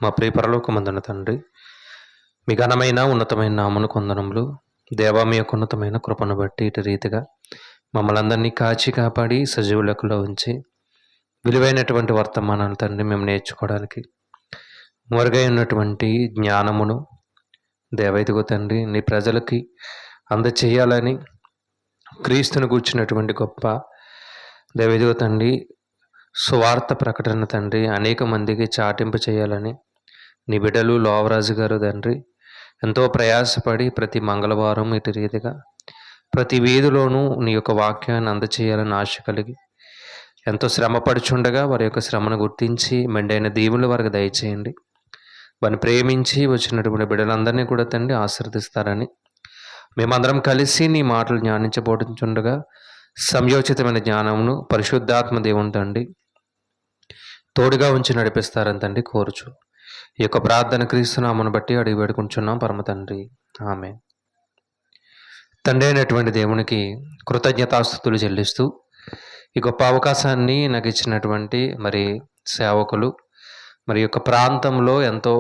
మా ప్రియ పరలోకమందున తండ్రి, మీ ఘనమైన ఉన్నతమైన నామమునకు వందనములు. దేవా, మీ యొక్క ఉన్నతమైన కృపను బట్టి ఇటు రీతిగా మమ్మల్ని అందరినీ కాచి కాపాడి సజీవ లెక్కలో ఉంచి విలువైనటువంటి వర్తమానాలు తండ్రి మేము నేర్చుకోవడానికి మరుగై ఉన్నటువంటి జ్ఞానమును దేవైదిగో తండ్రి నీ ప్రజలకి అందచేయాలని క్రీస్తుని కూర్చున్నటువంటి గొప్ప దేవైదిగో తండ్రి సువార్త ప్రకటన తండ్రి అనేక మందికి చాటింపు చేయాలని నీ బిడ్డలు లోవరాజు గారు తండ్రి ఎంతో ప్రయాసపడి ప్రతి మంగళవారం ఇటు రీతిగా ప్రతి వీధిలోనూ నీ యొక్క వాక్యాన్ని అందచేయాలని ఆశ కలిగి ఎంతో శ్రమపడుచుండగా వారి యొక్క శ్రమను గుర్తించి మెండైన దీవులు వారికి దయచేయండి. వారిని ప్రేమించి వచ్చినటువంటి బిడ్డలందరినీ కూడా తండ్రి ఆశీర్వదిస్తారని మేమందరం కలిసి నీ మాటలు జ్ఞానించబోతుండగా సంయోచితమైన జ్ఞానమును పరిశుద్ధాత్మ దేవుని తండ్రి తోడుగా ఉంచి నడిపిస్తారని తండ్రి కోరుచు ఈ యొక్క ప్రార్థన క్రీస్తునామను బట్టి అడిగి వేడుకుంటున్నాం పరమ తండ్రి, ఆమె. తండ్రి అయినటువంటి దేవునికి కృతజ్ఞతాస్తుతులు చెల్లిస్తూ ఈ గొప్ప అవకాశాన్ని నాకు ఇచ్చినటువంటి సేవకులు మరి యొక్క ప్రాంతంలో ఎంతో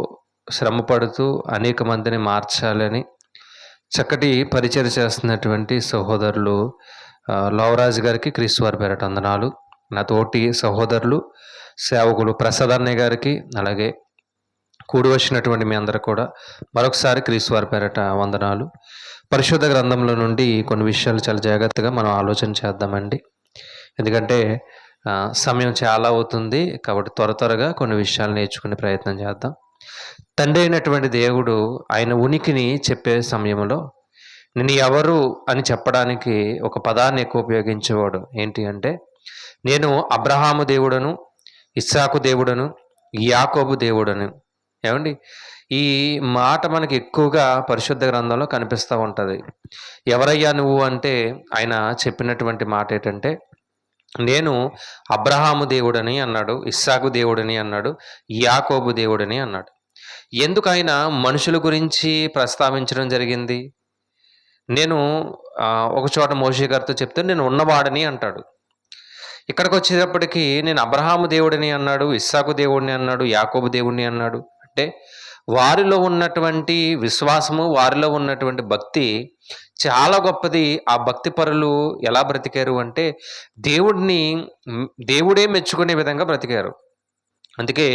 శ్రమపడుతూ అనేక మందిని మార్చాలని చక్కటి పరిచయం చేస్తున్నటువంటి సహోదరులు లోవరాజు గారికి క్రీస్తు వారి పేరట వందనాలు. నా తోటి సహోదరులు సేవకులు ప్రసాద్ అన్నయ్య గారికి అలాగే కూడి వచ్చినటువంటి మీ అందరూ కూడా మరొకసారి క్రీస్తు వారి పేరట వందనాలు. పరిశుద్ధ గ్రంథంలో నుండి కొన్ని విషయాలు చాలా జాగ్రత్తగా మనం ఆలోచన చేద్దామండి. ఎందుకంటే సమయం చాలా అవుతుంది కాబట్టి త్వరగా కొన్ని విషయాలు నేర్చుకునే ప్రయత్నం చేద్దాం. తండ్రి అయినటువంటి దేవుడు ఆయన ఉనికిని చెప్పే సమయంలో నేను ఎవరు అని చెప్పడానికి ఒక పదాన్ని ఎక్కువ ఉపయోగించేవాడు. ఏంటి అంటే, నేను అబ్రహాము దేవుడను, ఇస్సాకు దేవుడను, యాకోబు దేవుడను. ఏమండి, ఈ మాట మనకి ఎక్కువగా పరిశుద్ధ గ్రంథంలో కనిపిస్తూ ఉంటుంది. ఎవరయ్యా నువ్వు అంటే ఆయన చెప్పినటువంటి మాట ఏంటంటే, నేను అబ్రహాము దేవుడని అన్నాడు, ఇస్సాకు దేవుడని అన్నాడు, యాకోబు దేవుడని అన్నాడు. ఎందుకు ఆయన మనుషుల గురించి ప్రస్తావించడం జరిగింది? నేను ఒక చోట మోషే గారితో చెప్తే నేను ఉన్నవాడని అంటాడు. ఇక్కడికి వచ్చేటప్పటికి నేను అబ్రహాము దేవుడిని అన్నాడు, ఇస్సాకు దేవుడిని అన్నాడు, యాకోబు దేవుడిని అన్నాడు. అంటే వారిలో ఉన్నటువంటి విశ్వాసము, వారిలో ఉన్నటువంటి భక్తి చాలా గొప్పది. ఆ భక్తి పరులు ఎలా బ్రతికారు అంటే దేవుడే మెచ్చుకునే విధంగా బ్రతికారు. అందుకే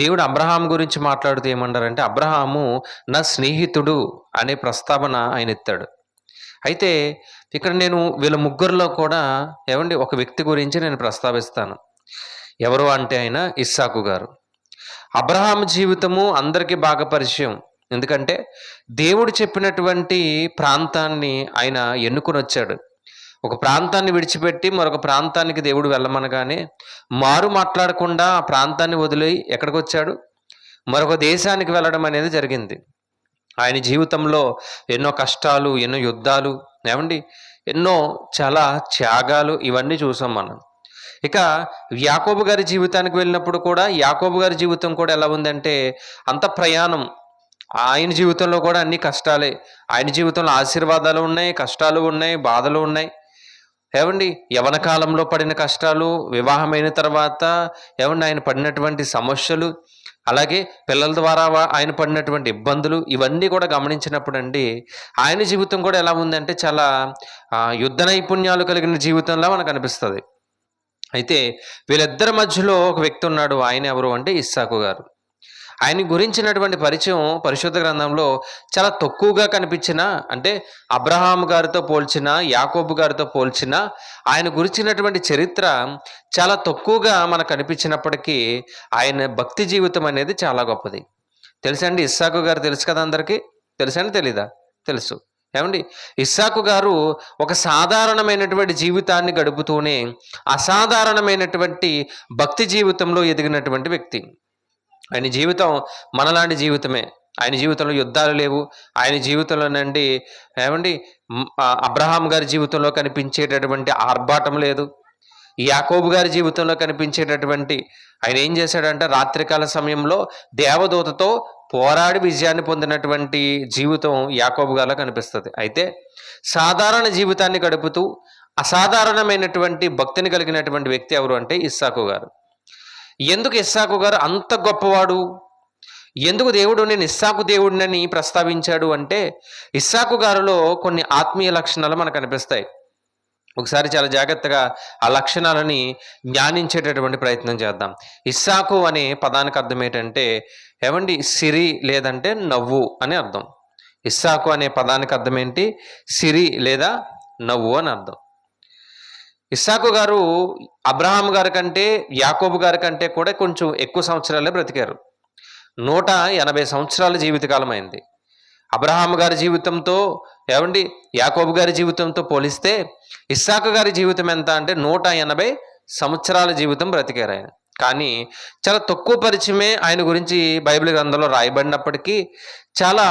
దేవుడు అబ్రహాం గురించి మాట్లాడుతూ ఏమన్నారంటే, అబ్రహాము నా స్నేహితుడు అనే ప్రస్తావన ఆయన ఎత్తాడు. అయితే ఇక్కడ నేను వీళ్ళ ముగ్గురులో కూడా ఒక వ్యక్తి గురించి నేను ప్రస్తావిస్తాను. ఎవరు అంటే ఆయన ఇస్సాకు గారు. అబ్రహాం జీవితము అందరికీ బాగా పరిచయం. ఎందుకంటే దేవుడు చెప్పినటువంటి ప్రాంతాన్ని ఆయన ఎన్నుకొని వచ్చాడు. ఒక ప్రాంతాన్ని విడిచిపెట్టి మరొక ప్రాంతానికి దేవుడు వెళ్ళమనగానే మారు మాట్లాడకుండా ఆ ప్రాంతాన్ని వదిలి ఎక్కడికి వచ్చాడు? మరొక దేశానికి వెళ్ళడం అనేది జరిగింది. ఆయన జీవితంలో ఎన్నో కష్టాలు, ఎన్నో యుద్ధాలు, ఎన్నో చాలా త్యాగాలు ఇవన్నీ చూసాం మనం. ఇక యాకోబు గారి జీవితానికి వెళ్ళినప్పుడు కూడా యాకోబు గారి జీవితం కూడా ఎలా ఉందంటే అంత ప్రయాణం. ఆయన జీవితంలో కూడా అన్ని కష్టాలే. ఆయన జీవితంలో ఆశీర్వాదాలు ఉన్నాయి, కష్టాలు ఉన్నాయి, బాధలు ఉన్నాయి. యవన కాలంలో పడిన కష్టాలు, వివాహమైన తర్వాత ఆయన పడినటువంటి సమస్యలు, అలాగే పిల్లల ద్వారా ఆయన పడినటువంటి ఇబ్బందులు ఇవన్నీ కూడా గమనించినప్పుడు ఆయన జీవితం కూడా ఎలా ఉందంటే చాలా యుద్ధ నైపుణ్యాలు కలిగిన జీవితంలా మనకు అనిపిస్తుంది. అయితే వీళ్ళిద్దరి మధ్యలో ఒక వ్యక్తి ఉన్నాడు. ఆయన ఎవరు అంటే ఇస్సాకు గారు. ఆయన గురించినటువంటి పరిచయం పరిశుద్ధ గ్రంథంలో చాలా తక్కువగా కనిపించిన, అంటే అబ్రహాం గారితో పోల్చిన, యాకోబు గారితో పోల్చిన ఆయన గురించినటువంటి చరిత్ర చాలా తక్కువగా మనకు కనిపించినప్పటికీ ఆయన భక్తి జీవితం అనేది చాలా గొప్పది. తెలుసండి ఇస్సాకు గారు? తెలుసు కదా అందరికీ? తెలుసండి తెలీదా? తెలుసు. ఇస్సాకు గారు ఒక సాధారణమైనటువంటి జీవితాన్ని గడుపుతూనే అసాధారణమైనటువంటి భక్తి జీవితంలో ఎదిగినటువంటి వ్యక్తి. ఆయన జీవితం మనలాంటి జీవితమే. ఆయన జీవితంలో యుద్ధాలు లేవు. ఆయన జీవితంలో అబ్రహాం గారి జీవితంలో కనిపించేటటువంటి ఆర్భాటం లేదు. యాకోబు గారి జీవితంలో కనిపించేటటువంటి ఆయన ఏం చేశాడంటే రాత్రికాల సమయంలో దేవదూతతో పోరాడి విజయాన్ని పొందినటువంటి జీవితం యాకోబు గారిలో కనిపిస్తుంది. అయితే సాధారణ జీవితాన్ని గడుపుతూ అసాధారణమైనటువంటి భక్తిని కలిగినటువంటి వ్యక్తి ఎవరు అంటే ఇస్సాకు గారు. ఎందుకు ఇస్సాకు గారు అంత గొప్పవాడు? ఎందుకు దేవుడు నేను ఇస్సాకు దేవుడినని ప్రస్తావించాడు అంటే, ఇస్సాకు గారిలో కొన్ని ఆత్మీయ లక్షణాలు మనకు కనిపిస్తాయి. ఒకసారి చాలా జాగ్రత్తగా ఆ లక్షణాలని జ్ఞానించేటటువంటి ప్రయత్నం చేద్దాం. ఇస్సాకు అనే పదానికి అర్థం ఏంటంటే, ఏమండి, సిరి లేదంటే నవ్వు అని అర్థం. ఇస్సాకు అనే పదానికి అర్థం ఏంటి? సిరి లేదా నవ్వు అని అర్థం. ఇస్సాకు గారు అబ్రహాం గారి కంటే, యాకోబు గారి కంటే కూడా కొంచెం ఎక్కువ సంవత్సరాలే బ్రతికారు. 180 సంవత్సరాల జీవితకాలం అయింది. అబ్రహాం గారి జీవితంతో, ఏమండి, యాకోబు గారి జీవితంతో పోలిస్తే ఇస్సాకు గారి జీవితం ఎంత అంటే 180 సంవత్సరాల జీవితం బ్రతికారు ఆయన. కానీ చాలా తక్కువ పరిచయమే ఆయన గురించి బైబిల్ గ్రంథంలో రాయబడినప్పటికీ చాలా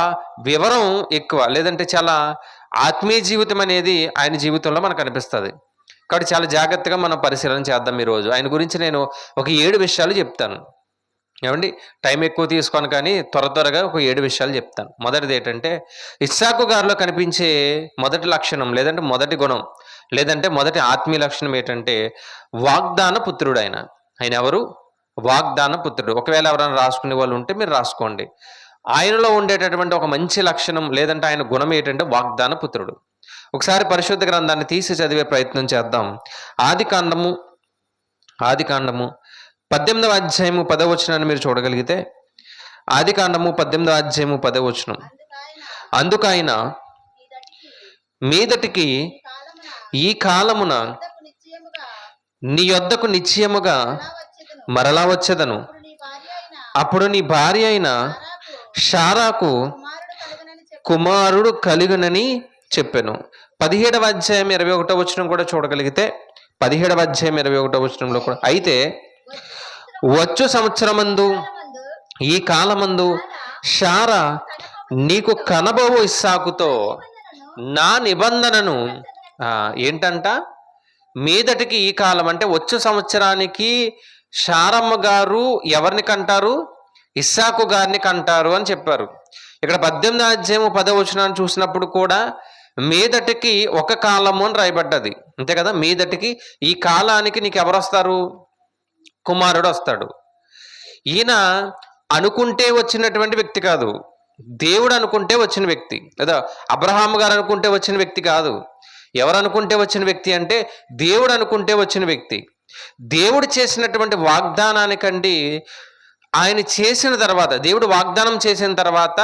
వివరం ఎక్కువ, లేదంటే చాలా ఆత్మీయ జీవితం అనేది ఆయన జీవితంలో మనకు అనిపిస్తుంది. కాబట్టి చాలా జాగ్రత్తగా మనం పరిశీలన చేద్దాం ఈరోజు. ఆయన గురించి నేను ఒక 7 విషయాలు చెప్తాను. ఏమండి, టైం ఎక్కువ తీసుకోను కానీ త్వరగా ఒక 7 విషయాలు చెప్తాను. మొదటిది ఏంటంటే, ఇస్సాకు గారిలో కనిపించే మొదటి లక్షణం, లేదంటే మొదటి గుణం, లేదంటే మొదటి ఆత్మీయ లక్షణం ఏంటంటే వాగ్దాన పుత్రుడు. ఆయన ఎవరు? వాగ్దాన పుత్రుడు. ఒకవేళ ఎవరైనా రాసుకునే వాళ్ళు ఉంటే మీరు రాసుకోండి. ఆయనలో ఉండేటటువంటి ఒక మంచి లక్షణం, లేదంటే ఆయన గుణం ఏంటంటే వాగ్దాన పుత్రుడు. ఒకసారి పరిశుద్ధ గ్రంథాన్ని తీసి చదివే ప్రయత్నం చేద్దాం. ఆదికాండము 18వ అధ్యాయము 10వ వచనాన్ని మీరు చూడగలిగితే, ఆదికాండము 18వ అధ్యాయము 10వ వచనం. అందుకైన మీదటికి ఈ కాలమున నీ యొద్దకు నిశ్చయముగా మరలా వచ్చేదను. అప్పుడు నీ భార్య అయిన షారాకు కుమారుడు కలుగునని చెప్పాను. 17వ అధ్యాయం 21వ వచనం కూడా చూడగలిగితే, 17వ అధ్యాయం 21వ వచనంలో కూడా, అయితే వచ్చు సంవత్సరమందు ఈ కాలమందు షారా నీకు కనబోవు ఇస్సాకుతో నా నిబంధనను ఏంటంట, మీదటికి ఈ కాలం అంటే వచ్చు సంవత్సరానికి షారమ్మ గారు ఎవరిని కంటారు? ఇస్సాకు గారిని కంటారు అని చెప్పారు. ఇక్కడ 18వ అధ్యాయం 10వ వచనాన్ని చూసినప్పుడు కూడా మీదటికి ఒక కాలము అని రాయబడ్డది, అంతే కదా. మీదటికి ఈ కాలానికి నీకు ఎవరు వస్తారు? కుమారుడు వస్తాడు. ఈయన అనుకుంటే వచ్చినటువంటి వ్యక్తి కాదు, దేవుడు అనుకుంటే వచ్చిన వ్యక్తి. లేదా అబ్రహాం గారు అనుకుంటే వచ్చిన వ్యక్తి కాదు. ఎవరు అనుకుంటే వచ్చిన వ్యక్తి అంటే దేవుడు అనుకుంటే వచ్చిన వ్యక్తి. దేవుడు చేసినటువంటి వాగ్దానానికండి, ఆయన చేసిన తర్వాత, దేవుడు వాగ్దానం చేసిన తర్వాత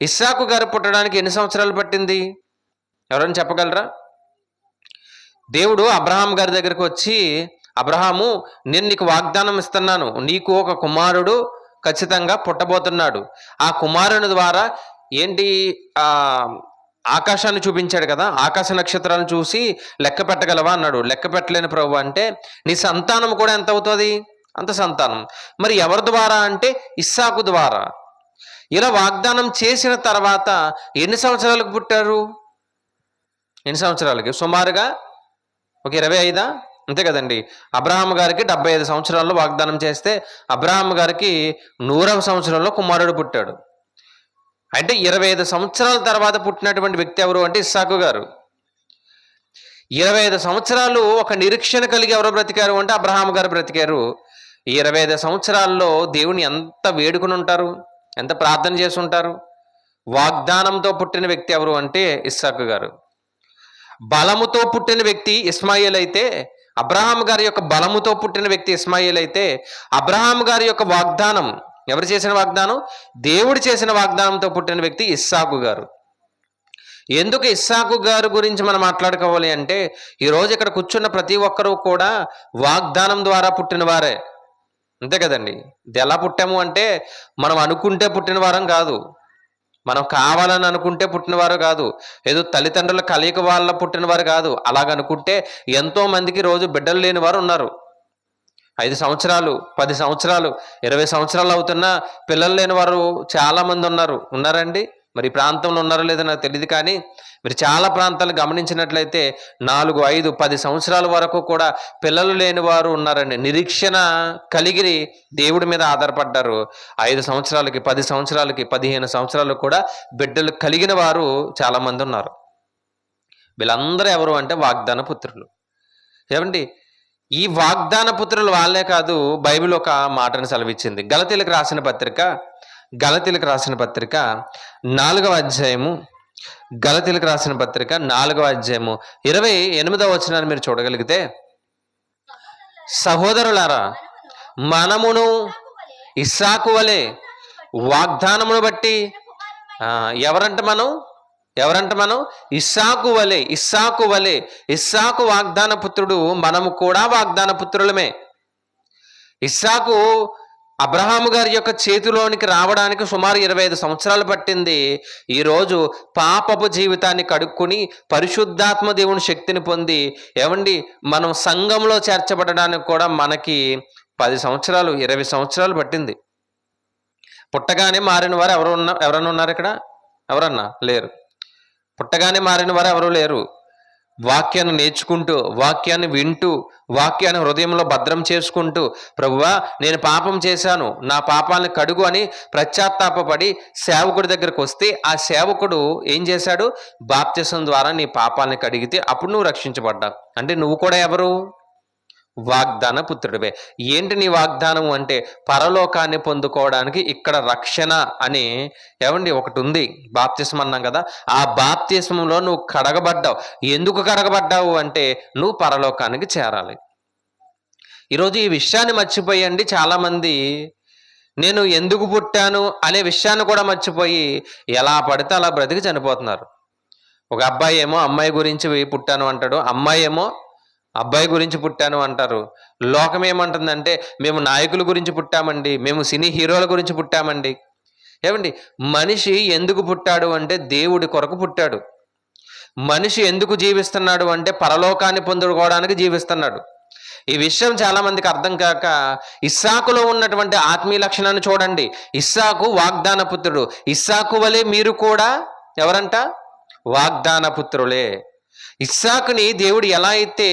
ఇస్సాకు గారు పుట్టడానికి ఎన్ని సంవత్సరాలు పట్టింది? ఎవరైనా చెప్పగలరా? దేవుడు అబ్రహాం గారి దగ్గరకు వచ్చి, అబ్రహాము, నేను నీకు వాగ్దానం ఇస్తున్నాను, నీకు ఒక కుమారుడు ఖచ్చితంగా పుట్టబోతున్నాడు. ఆ కుమారుని ద్వారా ఏంటి, ఆకాశాన్ని చూపించాడు కదా, ఆకాశ నక్షత్రాలను చూసి లెక్క పెట్టగలవా అన్నాడు. లెక్క పెట్టలేని ప్రభు అంటే, నీ సంతానం కూడా ఎంత అవుతుంది? అంత సంతానం. మరి ఎవరి ద్వారా అంటే ఇస్సాకు ద్వారా. ఇలా వాగ్దానం చేసిన తర్వాత ఎన్ని సంవత్సరాలకు పుట్టారు? ఎన్ని సంవత్సరాలకి? సుమారుగా ఒక 25 అంతే కదండి. అబ్రహాం గారికి 75 సంవత్సరాల్లో వాగ్దానం చేస్తే అబ్రహాం గారికి 100వ సంవత్సరంలో కుమారుడు పుట్టాడు. అంటే 25 సంవత్సరాల తర్వాత పుట్టినటువంటి వ్యక్తి ఎవరు అంటే ఇస్సాకు గారు. 25 సంవత్సరాలు ఒక నిరీక్షణ కలిగి ఎవరు బ్రతికారు అంటే అబ్రహాం గారు బ్రతికారు. ఈ 25 సంవత్సరాల్లో దేవుని ఎంత వేడుకుని ఉంటారు, ఎంత ప్రార్థన చేసి ఉంటారు. వాగ్దానంతో పుట్టిన వ్యక్తి ఎవరు అంటే ఇస్సాకు గారు. బలముతో పుట్టిన వ్యక్తి ఇస్మాయిల్ అయితే, అబ్రహాం గారి యొక్క బలముతో పుట్టిన వ్యక్తి ఇస్మాయిల్ అయితే, అబ్రహాం గారి యొక్క వాగ్దానం, ఎవరు చేసిన వాగ్దానం? దేవుడు చేసిన వాగ్దానంతో పుట్టిన వ్యక్తి ఇస్సాకు గారు. ఎందుకు ఇస్సాకు గారు గురించి మనం మాట్లాడుకోవాలి అంటే, ఈరోజు ఇక్కడ కూర్చున్న ప్రతి ఒక్కరూ కూడా వాగ్దానం ద్వారా పుట్టిన వారే, అంతే కదండి. ఇది ఎలా పుట్టాము అంటే, మనం అనుకుంటే పుట్టిన వారం కాదు, మనం కావాలని అనుకుంటే పుట్టినవారు కాదు, ఏదో తల్లిదండ్రుల కలయిక వాళ్ళ పుట్టినవారు కాదు. అలాగనుకుంటే ఎంతో మందికి రోజు బిడ్డలు లేని వారు ఉన్నారు. 5 సంవత్సరాలు, 10 సంవత్సరాలు, 20 సంవత్సరాలు అవుతున్నా పిల్లలు లేని వారు చాలా మంది ఉన్నారండి. మరి ఈ ప్రాంతంలో ఉన్నారో లేదో నాకు తెలియదు, కానీ మీరు చాలా ప్రాంతాలు గమనించినట్లయితే 4, 5, 10 సంవత్సరాల వరకు కూడా పిల్లలు లేని వారు ఉన్నారండి. నిరీక్షణ కలిగి దేవుడి మీద ఆధారపడ్డారు. 5 సంవత్సరాలకి, 10 సంవత్సరాలకి, 15 సంవత్సరాలు కూడా బిడ్డలు కలిగిన వారు చాలా మంది ఉన్నారు. వీళ్ళందరూ ఎవరు అంటే వాగ్దాన పుత్రులు. ఏమండి, ఈ వాగ్దాన పుత్రులు వాళ్ళే కాదు, బైబిల్ ఒక మాటను సెలవిచ్చింది. గలతీలకు రాసిన పత్రిక గలతీలకు రాసిన పత్రిక 4వ అధ్యాయము, గలతీలకు రాసిన పత్రిక 4వ అధ్యాయము 28వ వచనాన్ని మీరు చూడగలిగితే, సహోదరులారా మనమును ఇస్సాకు వలె వాగ్దానమును బట్టి ఎవరంట మనం ఇస్సాకు వలె ఇస్సాకు వాగ్దాన పుత్రుడు, మనము కూడా వాగ్దాన పుత్రులమే. ఇస్సాకు అబ్రహాము గారి యొక్క చేతిలోనికి రావడానికి సుమారు 25 సంవత్సరాలు పట్టింది. ఈరోజు పాపపు జీవితాన్ని కడుక్కుని పరిశుద్ధాత్మ దేవుని శక్తిని పొంది మనం సంఘంలో చేర్చబడడానికి కూడా మనకి 10 సంవత్సరాలు 20 సంవత్సరాలు పట్టింది. పుట్టగానే మారిన వారు ఎవరన్నా ఉన్నారు ఇక్కడ? ఎవరన్నా లేరు. పుట్టగానే మారిన వారు ఎవరు లేరు. వాక్యాన్ని నేర్చుకుంటూ, వాక్యాన్ని వింటూ, వాక్యాన్ని హృదయంలో భద్రం చేసుకుంటూ, ప్రభువా నేను పాపం చేశాను, నా పాపాలను కడుగు అని పశ్చాత్తాపపడి సేవకుడి దగ్గరకు వస్తే, ఆ సేవకుడు ఏం చేశాడు? బాప్తిసం ద్వారా నీ పాపాలను కడిగితే అప్పుడు నువ్వు రక్షించబడ్డావు. అంటే నువ్వు కూడా ఎవరు? వాగ్దాన పుత్రుడివే. ఏంటి నీ వాగ్దానం అంటే, పరలోకాన్ని పొందుకోవడానికి ఇక్కడ రక్షణ అని ఒకటి ఉంది. బాప్తిస్మం అన్నాం కదా, ఆ బాప్తిస్మంలో నువ్వు కడగబడ్డావు. ఎందుకు కడగబడ్డావు అంటే నువ్వు పరలోకానికి చేరాలి. ఈరోజు ఈ విషయాన్ని మర్చిపోయండి చాలామంది. నేను ఎందుకు పుట్టాను అనే విషయాన్ని కూడా మర్చిపోయి ఎలా పడితే అలా బ్రతికి చనిపోతున్నారు. ఒక అబ్బాయి ఏమో అమ్మాయి గురించి పుట్టాను అంటాడు, అమ్మాయి ఏమో అబ్బాయి గురించి పుట్టాను అంటారు. లోకం ఏమంటుందంటే, మేము నాయకుల గురించి పుట్టామండి, మేము సినీ హీరోల గురించి పుట్టామండి. మనిషి ఎందుకు పుట్టాడు అంటే దేవుడి కొరకు పుట్టాడు. మనిషి ఎందుకు జీవిస్తున్నాడు అంటే పరలోకాన్ని పొందుకోవడానికి జీవిస్తున్నాడు. ఈ విషయం చాలా మందికి అర్థం కాక ఇస్సాకులో ఉన్నటువంటి ఆత్మీయ లక్షణాన్ని చూడండి. ఇస్సాకు వాగ్దాన పుత్రుడు. ఇస్సాకు వలె మీరు కూడా ఎవరంట? వాగ్దాన పుత్రులే. ఇస్సాకుని దేవుడు ఎలా అయితే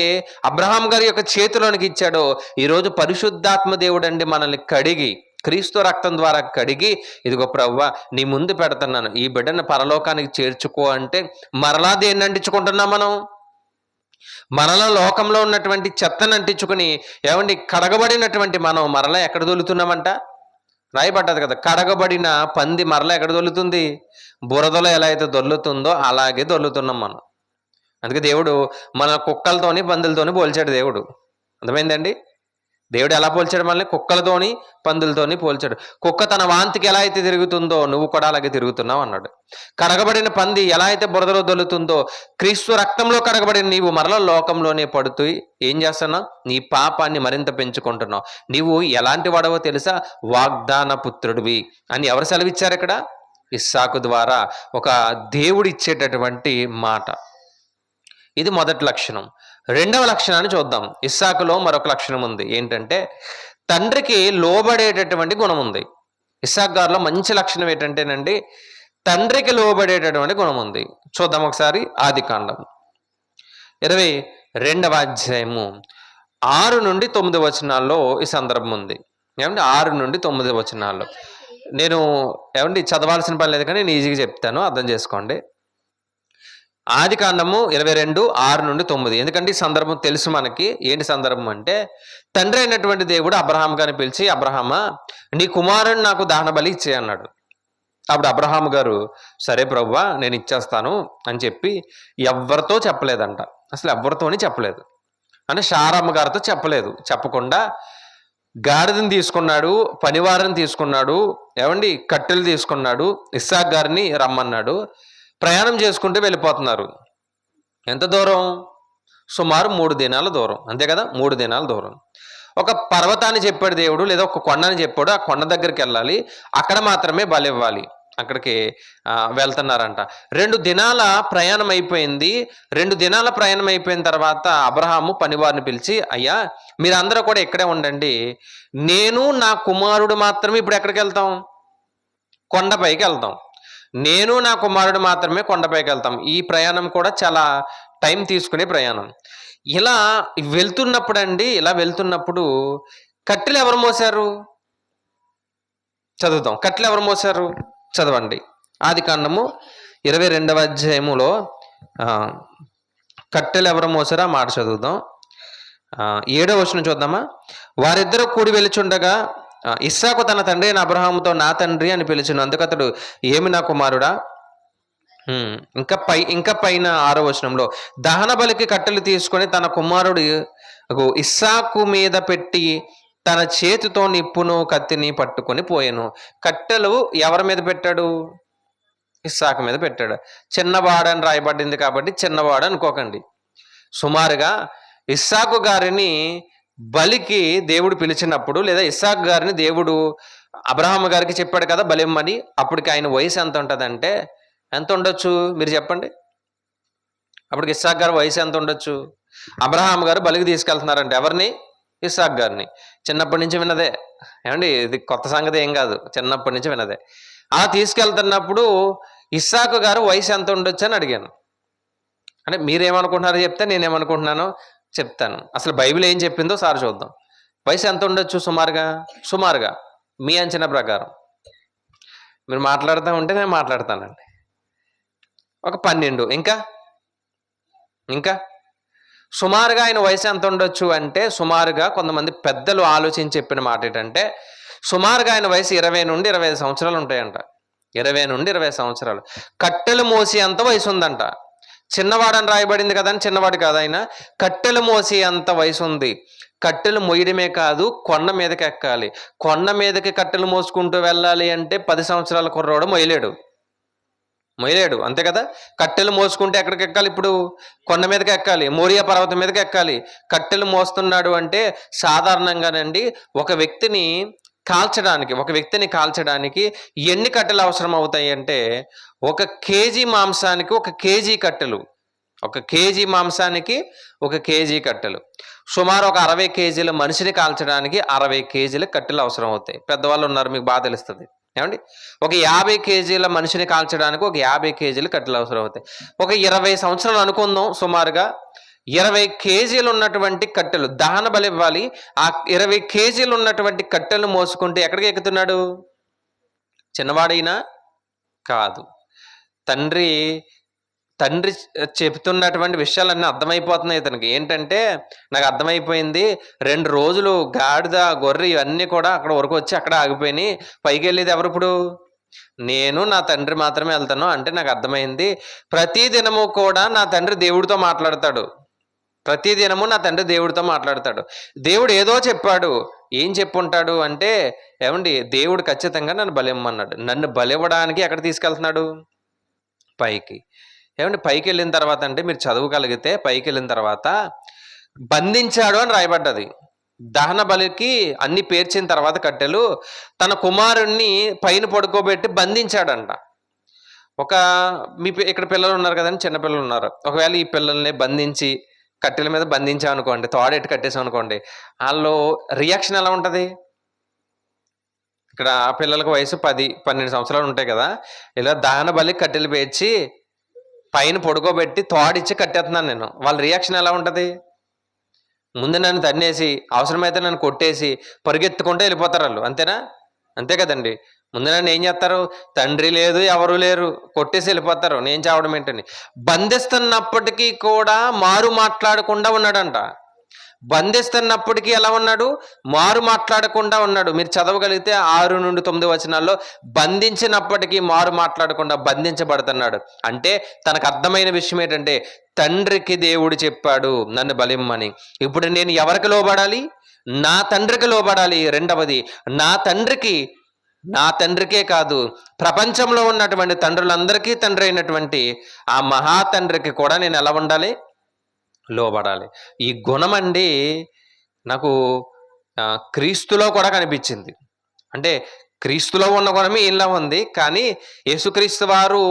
అబ్రహాం గారి యొక్క చేతిలోనికి ఇచ్చాడో, ఈరోజు పరిశుద్ధాత్మ దేవుడు మనల్ని కడిగి, క్రీస్తు రక్తం ద్వారా కడిగి, ఇదిగో ప్రభువా నీ ముందు పెడుతున్నాను, ఈ బిడ్డను పరలోకానికి చేర్చుకో అంటే మరలా దేన్ని అంటించుకుంటున్నాం మనం? మనలో లోకంలో ఉన్నటువంటి చెత్తను అంటించుకుని కడగబడినటువంటి మనం మరలా ఎక్కడ దొలుతున్నామంట? రాయబడ్డది కదా, కడగబడిన పంది మరలా ఎక్కడ దొల్లుతుంది? బురదలో ఎలా అయితే దొల్లుతుందో అలాగే దొల్లుతున్నాం మనం. అందుకే దేవుడు మన కుక్కలతోని పందులతోని పోల్చాడు. దేవుడు అర్థమైందండి? దేవుడు ఎలా పోల్చాడు? మనల్ని కుక్కలతోని పందులతోని పోల్చాడు. కుక్క తన వాంతికి ఎలా అయితే తిరుగుతుందో నువ్వు కూడా అలాగే తిరుగుతున్నావు అన్నాడు. కడగబడిన పంది ఎలా అయితే బురదలో దొల్లుతుందో, క్రీస్తు రక్తంలో కడగబడిన నీవు మరలా లోకంలోనే పడుతూ ఏం చేస్తున్నావు? నీ పాపాన్ని మరింత పెంచుకుంటున్నావు. నీవు ఎలాంటి వాడవో తెలుసా? వాగ్దాన పుత్రుడివి అని ఎవరు సెలవిచ్చారు ఇక్కడ? ఇస్సాకు ద్వారా ఒక దేవుడు ఇచ్చేటటువంటి మాట. ఇది మొదటి లక్షణం. రెండవ లక్షణాన్ని చూద్దాం. ఇస్సాకులో మరొక లక్షణం ఉంది. ఏంటంటే తండ్రికి లోబడేటటువంటి గుణం ఉంది. ఇస్సాకు గారిలో మంచి లక్షణం ఏంటంటేనండి, తండ్రికి లోబడేటటువంటి గుణం ఉంది. చూద్దాం ఒకసారి. ఆదికాండం 22వ అధ్యాయము 6 నుండి 9 వచనాల్లో ఈ సందర్భం ఉంది. 6 నుండి 9 వచనాల్లో నేను చదవాల్సిన పని లేదు కానీ నేను ఈజీగా చెప్తాను, అర్థం చేసుకోండి. ఆదికాండము 22 6 నుండి 9. ఎందుకంటే ఈ సందర్భం తెలుసు మనకి. ఏంటి సందర్భం అంటే, తండ్రి అయినటువంటి దేవుడు అబ్రహాం గారిని పిలిచి, అబ్రహామా నీ కుమారుని నాకు దహన బలి ఇచ్చే అన్నాడు. అప్పుడు అబ్రహాం గారు సరే ప్రభువా నేను ఇచ్చేస్తాను అని చెప్పి ఎవరితో చెప్పలేదంట. అసలు ఎవరితోని చెప్పలేదు. అంటే శారమ్మ గారితో చెప్పలేదు. చెప్పకుండా గాడిదని తీసుకున్నాడు, పనివారిని తీసుకున్నాడు, కట్టెలు తీసుకున్నాడు, ఇస్సాక్ గారిని రమ్మన్నాడు. ప్రయాణం చేసుకుంటూ వెళ్ళిపోతున్నారు. ఎంత దూరం? సుమారు 3 దినాల దూరం, అంతే కదా? 3 దినాల దూరం. ఒక పర్వతాన్ని చెప్పాడు దేవుడు, లేదా ఒక కొండని చెప్పాడు. ఆ కొండ దగ్గరికి వెళ్ళాలి, అక్కడ మాత్రమే బలి ఇవ్వాలి. అక్కడికి వెళ్తున్నారంట. 2 దినాల ప్రయాణం అయిపోయింది. 2 దినాల ప్రయాణం అయిపోయిన తర్వాత అబ్రహాము పనివారిని పిలిచి, అయ్యా మీరందరూ కూడా ఇక్కడే ఉండండి, నేను నా కుమారుడు మాత్రమే ఇప్పుడు ఎక్కడికి వెళ్తాం? కొండపైకి వెళ్తాం. నేను నా కుమారుడు మాత్రమే కొండపైకి వెళ్తాం. ఈ ప్రయాణం కూడా చాలా టైం తీసుకునే ప్రయాణం. ఇలా వెళ్తున్నప్పుడు కట్టెలు ఎవరు మోసారు? చదువుతాం. కట్టెలు ఎవరు మోసారు? చదవండి. ఆదికాండము 22వ అధ్యాయములో కట్టెలు ఎవరు మోసారో ఆ మాట చదువుదాం. 7వ వచనం చూద్దామా. వారిద్దరూ కూడి వెలుచుండగా ఇస్సాకు తన తండ్రి అయిన అబ్రహాముతో నా తండ్రి అని పిలిచిన అందుకతడు ఏమి నా కుమారుడా. ఇంకా పైన 6వ వచనంలో దహన బలికి కట్టెలు తీసుకొని తన కుమారుడు ఇస్సాకు మీద పెట్టి తన చేతితో నిప్పును కత్తిని పట్టుకొని పోయాను. కట్టెలు ఎవరి మీద పెట్టాడు? ఇస్సాకు మీద పెట్టాడు. చిన్నవాడని రాయబడింది కాబట్టి చిన్నవాడు అనుకోకండి. సుమారుగా ఇస్సాకు గారిని బలికి దేవుడు పిలిచినప్పుడు, లేదా ఇస్సాకు గారిని దేవుడు అబ్రహాం గారికి చెప్పాడు కదా బలిమ్మని, అప్పటికి ఆయన వయసు ఎంత ఉంటుందంటే ఎంత ఉండొచ్చు మీరు చెప్పండి? అప్పటికి ఇస్సాకు గారి వయసు ఎంత ఉండొచ్చు? అబ్రహాం గారు బలికి తీసుకెళ్తున్నారంటే ఎవరిని? ఇస్సాకు గారిని. చిన్నప్పటి నుంచి విన్నదే ఏమండి, ఇది కొత్త సంగతి ఏం కాదు, చిన్నప్పటి నుంచి విన్నదే. అలా తీసుకెళ్తున్నప్పుడు ఇస్సాకు గారు వయసు ఎంత ఉండొచ్చు అని అడిగాను. అంటే మీరేమనుకుంటున్నారో చెప్తే నేనేమనుకుంటున్నానో చెప్తాను. అసలు బైబిల్ ఏం చెప్పిందో సార్ చూద్దాం. వయసు ఎంత ఉండొచ్చు సుమారుగా మీ అంచనా ప్రకారం? మీరు మాట్లాడుతూ ఉంటే నేను మాట్లాడతానండి. ఒక 12. ఇంకా సుమారుగా ఆయన వయసు ఎంత ఉండొచ్చు అంటే, సుమారుగా కొంతమంది పెద్దలు ఆలోచించి చెప్పిన మాట ఏంటంటే, సుమారుగా ఆయన వయసు 20 నుండి 25 సంవత్సరాలు ఉంటాయంట. 20 నుండి 20 సంవత్సరాలు. కట్టెలు మోసి అంత వయసు ఉందంట. చిన్నవాడని రాయబడింది కదా అని చిన్నవాడు కాదు ఆయన. కట్టెలు మోసి అంత వయసు ఉంది. కట్టెలు మొయ్యడమే కాదు, కొండ మీదకి ఎక్కాలి. కొండ మీదకి కట్టెలు మోసుకుంటూ వెళ్ళాలి అంటే 10 సంవత్సరాల కుర్రోడు మొయ్యలేడు, అంతే కదా. కట్టెలు మోసుకుంటే ఎక్కడికి ఎక్కాలి? ఇప్పుడు కొండ మీదకి ఎక్కాలి, మోరియా పర్వతం మీదకి ఎక్కాలి. కట్టెలు మోస్తున్నాడు అంటే సాధారణంగానండి ఒక వ్యక్తిని కాల్చడానికి ఎన్ని కట్టెలు అవసరం అవుతాయి అంటే, 1 కేజీ మాంసానికి 1 కేజీ కట్టెలు, 1 కేజీ మాంసానికి 1 కేజీ కట్టెలు. సుమారు ఒక 60 కేజీల మనిషిని కాల్చడానికి 60 కేజీల కట్టెలు అవసరం అవుతాయి. పెద్దవాళ్ళు ఉన్నారు, మీకు బాగా తెలుస్తుంది ఏమండి. ఒక 50 కేజీల మనిషిని కాల్చడానికి 50 కేజీలు కట్టెలు అవసరం అవుతాయి. ఒక 20 సంవత్సరాలు అనుకుందాం సుమారుగా. 20 కేజీలు ఉన్నటువంటి కట్టెలు దహన బలి ఇవ్వాలి. ఆ 20 కేజీలు ఉన్నటువంటి కట్టెలు మోసుకుంటే ఎక్కడికి ఎక్కుతున్నాడు? చిన్నవాడైనా కాదు. తండ్రి చెబుతున్నటువంటి విషయాలన్నీ అర్థమైపోతున్నాయి ఇతనికి. ఏంటంటే, నాకు అర్థమైపోయింది, 2 రోజులు గాడిద గొర్రె ఇవన్నీ కూడా అక్కడ వరకు వచ్చి అక్కడ ఆగిపోయినాయి. పైకి వెళ్ళేది ఎవరు? ఇప్పుడు నేను నా తండ్రి మాత్రమే వెళ్తాను. అంటే నాకు అర్థమైంది, ప్రతి దినము కూడా నా తండ్రి దేవుడితో మాట్లాడతాడు. దేవుడు ఏదో చెప్పాడు. ఏం చెప్పుంటాడు అంటే, ఏమండి, దేవుడు ఖచ్చితంగా నన్ను బలిమ్మన్నాడు. నన్ను బలివ్వడానికి ఎక్కడ తీసుకెళ్తున్నాడు? పైకి. ఏమంటే పైకి వెళ్ళిన తర్వాత అంటే మీరు చదవగలిగితే, పైకి వెళ్ళిన తర్వాత బంధించాడు అని రాయబడ్డది. దహన బలికి అన్ని పేర్చిన తర్వాత కట్టెలు తన కుమారుణ్ణి పైన పడుకోబెట్టి బంధించాడంట. ఇక్కడ పిల్లలు ఉన్నారు కదండి, చిన్నపిల్లలు ఉన్నారు. ఒకవేళ ఈ పిల్లల్ని బంధించి కట్టెల మీద బంధించామనుకోండి, తోడెట్టి కట్టేసామనుకోండి, వాళ్ళు రియాక్షన్ ఎలా ఉంటుంది? ఇక్కడ ఆ పిల్లలకు వయసు 10-12 సంవత్సరాలు ఉంటాయి కదా. ఇలా దహన బలి కట్టెలు పేర్చి పైన పడుకోబెట్టి తోడిచ్చి కట్టేస్తున్నాను నేను. వాళ్ళ రియాక్షన్ ఎలా ఉంటుంది? ముందు నన్ను తన్నేసి, అవసరమైతే నన్ను కొట్టేసి పరిగెత్తుకుంటూ వెళ్ళిపోతారు వాళ్ళు. అంతేనా? అంతే కదండి. ముందు నన్ను ఏం చేస్తారు? తండ్రి లేదు, ఎవరు లేరు, కొట్టేసి వెళ్ళిపోతారు. నేను చావడం ఏంటని. బంధిస్తున్నప్పటికీ కూడా మారు మాట్లాడకుండా ఉన్నాడంట. బంధిస్తున్నప్పటికీ ఎలా ఉన్నాడు? మారు మాట్లాడకుండా ఉన్నాడు. మీరు చదవగలిగితే 6 నుండి 9 వచనాల్లో బంధించినప్పటికీ మారు మాట్లాడకుండా బంధించబడుతున్నాడు. అంటే తనకు అర్థమైన విషయం ఏంటంటే, తండ్రికి దేవుడు చెప్పాడు నన్ను బలిమ్మని. ఇప్పుడు నేను ఎవరికి లోబడాలి? నా తండ్రికి లోబడాలి. రెండవది, నా తండ్రికే కాదు, ప్రపంచంలో ఉన్నటువంటి తండ్రులందరికీ తండ్రి అయినటువంటి ఆ మహాతండ్రికి కూడా నేను ఎలా ఉండాలి? లోబడాలి. ఈ గుణం అండి నాకు క్రీస్తులో కూడా కనిపించింది. అంటే క్రీస్తులో ఉన్న గుణమే ఇలా ఉంది, కానీ యేసుక్రీస్తు వారు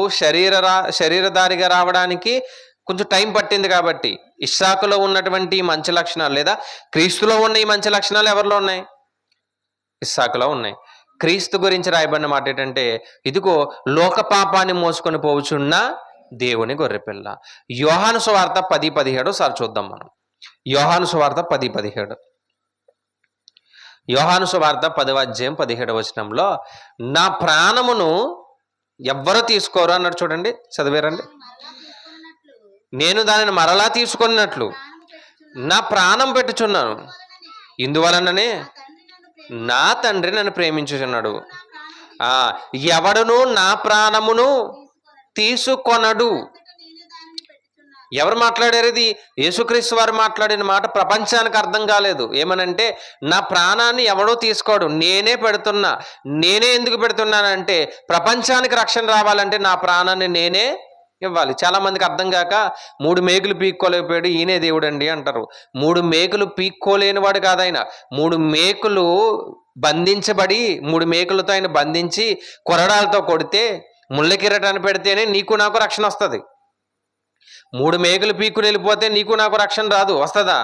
శరీరధారిగా రావడానికి కొంచెం టైం పట్టింది. కాబట్టి ఇస్సాకులో ఉన్నటువంటి మంచి లక్షణాలు, లేదా క్రీస్తులో ఉన్న ఈ మంచి లక్షణాలు ఎవరిలో ఉన్నాయి? ఇస్సాకులో ఉన్నాయి. క్రీస్తు గురించి రాయబడిన మాట ఏంటంటే, ఇదిగో లోక పాపాన్ని మోసుకొని పోవుచున్న దేవుని గొర్రెపిల్ల. యోహాను సువార్త 10:17 సార్ చూద్దాం మనం. యోహాను సువార్త 10:17. యోహాను సువార్త 10వ అధ్యాయం 17వ వచనంలో, నా ప్రాణమును ఎవ్వరు తీసుకోరు అన్నాడు. చూడండి, చదివారండి. నేను దానిని మరలా తీసుకున్నట్లు నా ప్రాణం పెట్టుచున్నాను. ఇందువలననే నా తండ్రి నన్ను ప్రేమించుచున్నాడు. ఆ ఎవడును నా ప్రాణమును తీసుకొనడు. ఎవరు మాట్లాడారు ఇది? యేసుక్రీస్తు వారు మాట్లాడిన మాట ప్రపంచానికి అర్థం కాలేదు. ఏమనంటే, నా ప్రాణాన్ని ఎవడో తీసుకోడు, నేనే పెడుతున్నా. నేనే ఎందుకు పెడుతున్నానంటే, ప్రపంచానికి రక్షణ రావాలంటే నా ప్రాణాన్ని నేనే ఇవ్వాలి. చాలా మందికి అర్థం కాక 3 మేకులు పీక్కోలేకపోయాడు, ఈయనే దేవుడండి అంటారు. 3 మేకులు పీక్కోలేని వాడు కాదు ఆయన. 3 మేకులు బంధించబడి, 3 మేకులతో ఆయన బంధించి కొరడాలతో కొడితే, ముళ్ళ కిరీటాన్ని పెడితేనే నీకు నాకు రక్షణ వస్తుంది. 3 మేకులు పీక్కుని వెళ్ళిపోతే నీకు నాకు రక్షణ రాదు. వస్తుందా?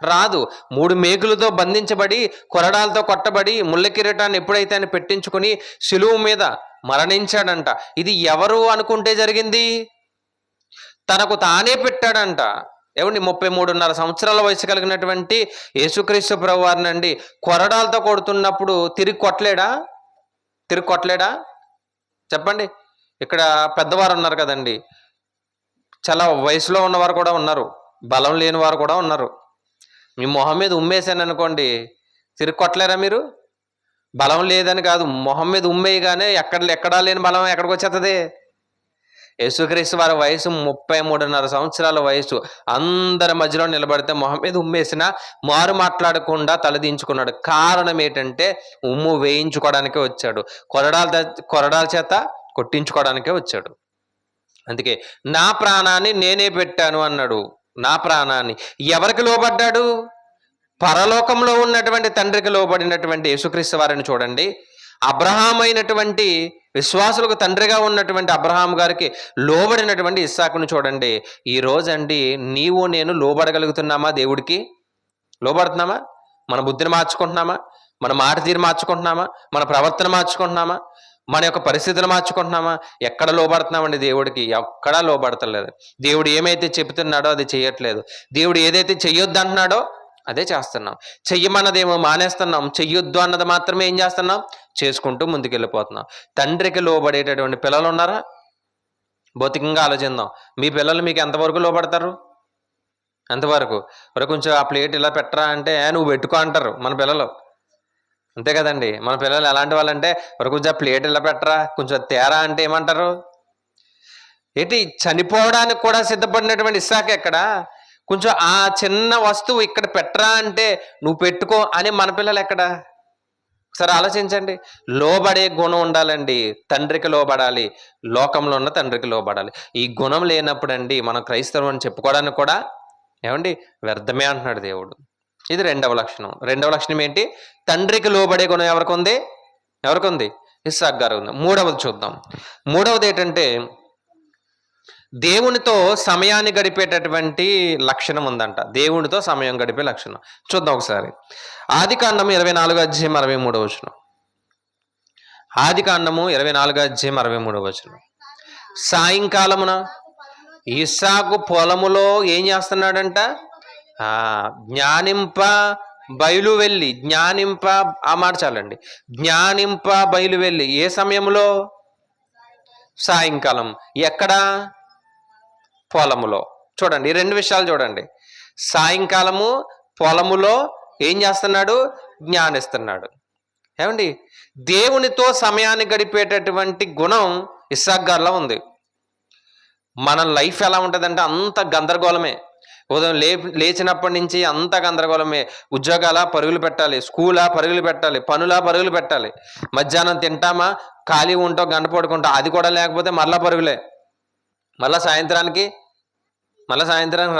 రాదు. 3 మేకులతో బంధించబడి, కొరడాలతో కొట్టబడి, ముళ్ళ కిరీటాన్ని ఎప్పుడైతే ఆయన పెట్టించుకుని శిలువ మీద మరణించాడంట. ఇది ఎవరు అనుకుంటే జరిగింది? తనకు తానే పెట్టాడంట. ఏమండి, 33.5 సంవత్సరాల వయసు కలిగినటువంటి యేసుక్రీస్తు ప్రభువారినండి కొరడాలతో కొడుతున్నప్పుడు తిరిగి కొట్టలేడా? చెప్పండి. ఇక్కడ పెద్దవారు ఉన్నారు కదండి, చాలా వయసులో ఉన్నవారు కూడా ఉన్నారు, బలం లేని వారు కూడా ఉన్నారు. మీ మొహం మీద ఉమ్మేసాను అనుకోండి, తిరిగి కొట్టలేరా మీరు? బలం లేదని కాదు, మొహం మీద ఉమ్మేయగానే ఎక్కడా లేని బలం ఎక్కడికి వచ్చేస్తుంది? యేసుక్రీస్తు వారి వయసు 33.5 సంవత్సరాల వయసు. అందరి మధ్యలో నిలబడితే మొహం మీద ఉమ్మేసినా మారు మాట్లాడకుండా తలదించుకున్నాడు. కారణం ఏంటంటే, ఉమ్ము వేయించుకోవడానికే వచ్చాడు, కొరడాల చేత కొట్టించుకోవడానికే వచ్చాడు. అందుకే నా ప్రాణాన్ని నేనే పెట్టాను అన్నాడు. నా ప్రాణాన్ని ఎవరికి లోబడ్డాడు? పరలోకంలో ఉన్నటువంటి తండ్రికి లోబడినటువంటి యేసుక్రీస్తు వారిని చూడండి. అబ్రహాం అయినటువంటి విశ్వాసులకు తండ్రిగా ఉన్నటువంటి అబ్రహాం గారికి లోబడినటువంటి ఇస్సాకును చూడండి. ఈ రోజండి నీవు నేను లోబడగలుగుతున్నామా? దేవుడికి లోబడుతున్నామా? మన బుద్ధిని మార్చుకుంటున్నామా? మన మాట తీరు మార్చుకుంటున్నామా? మన ప్రవర్తన మార్చుకుంటున్నామా? మన యొక్క పరిస్థితులు మార్చుకుంటున్నామా? ఎక్కడ లోబడుతున్నామండి దేవుడికి? ఎక్కడా లోబడతలేదు. దేవుడు ఏమైతే చెబుతున్నాడో అది చేయట్లేదు. దేవుడు ఏదైతే చెయ్యొద్దు అంటున్నాడో అదే చేస్తున్నాం. చెయ్యమన్నదేమో మానేస్తున్నాం, చెయ్యొద్దు అన్నది మాత్రమే ఏం చేస్తున్నాం? చేసుకుంటూ ముందుకెళ్ళిపోతున్నాం. తండ్రికి లోబడేటటువంటి పిల్లలు ఉన్నారా? భౌతికంగా ఆలోచిద్దాం. మీ పిల్లలు మీకు ఎంతవరకు లోబడతారు? ఎంతవరకు? మరి కొంచెం ఆ ప్లేట్ ఇలా పెట్టరా అంటే నువ్వు పెట్టుకో అంటారు మన పిల్లలు. అంతే కదండి. మన పిల్లలు ఎలాంటి వాళ్ళంటే, మరి కొంచెం ప్లేట్ ఇలా పెట్టరా, కొంచెం తేరా అంటే ఏమంటారు? ఏంటి, చనిపోవడానికి కూడా సిద్ధపడినటువంటి ఇస్సాకు ఎక్కడ? కొంచెం ఆ చిన్న వస్తువు ఇక్కడ పెట్టరా అంటే నువ్వు పెట్టుకో అని మన పిల్లలు ఎక్కడ? సరే ఆలోచించండి. లోబడే గుణం ఉండాలండి. తండ్రికి లోబడాలి, లోకంలో ఉన్న తండ్రికి లోబడాలి. ఈ గుణం లేనప్పుడండి మనం క్రైస్తవం అని చెప్పుకోవడానికి కూడా ఏమండి వ్యర్థమే అంటున్నాడు దేవుడు. ఇది 2వ లక్షణం. 2వ లక్షణం ఏంటి? తండ్రికి లోబడే గుణం ఎవరికి ఉంది? ఇస్సాకు గారు ఉంది. 3వది చూద్దాం. 3వది ఏంటంటే, దేవునితో సమయాన్ని గడిపేటటువంటి లక్షణం ఉందంట. దేవునితో సమయం గడిపే లక్షణం చూద్దాం ఒకసారి. ఆదికాండము 24:63. ఆదికాండము 24:63. సాయంకాలమున ఇస్సాకు పొలములో ఏం చేస్తున్నాడంట? జ్ఞానింప బయలు వెళ్ళి, జ్ఞానింప ఆ మాట చాలండి. జ్ఞానింప బయలు వెళ్ళి ఏ సమయంలో? సాయంకాలం. ఎక్కడ? పొలములో. చూడండి, 2 విషయాలు చూడండి. సాయంకాలము పొలములో ఏం చేస్తున్నాడు? జ్ఞానిస్తున్నాడు. ఏమండి, దేవునితో సమయాన్ని గడిపేటటువంటి గుణం ఇస్సాకు గారిలో ఉంది. మన లైఫ్ ఎలా ఉంటుందంటే అంత గందరగోళమే. ఉదయం లేచినప్పటి నుంచి అంత గందరగోళమే. ఉద్యోగాల పరుగులు పెట్టాలి, స్కూలా పరుగులు పెట్టాలి, పనులా పరుగులు పెట్టాలి. మధ్యాహ్నం తింటామా, ఖాళీ ఉంటాం, గంట పడుకుంటాం, అది కూడా లేకపోతే మళ్ళా పరుగులే. మళ్ళీ సాయంత్రానికి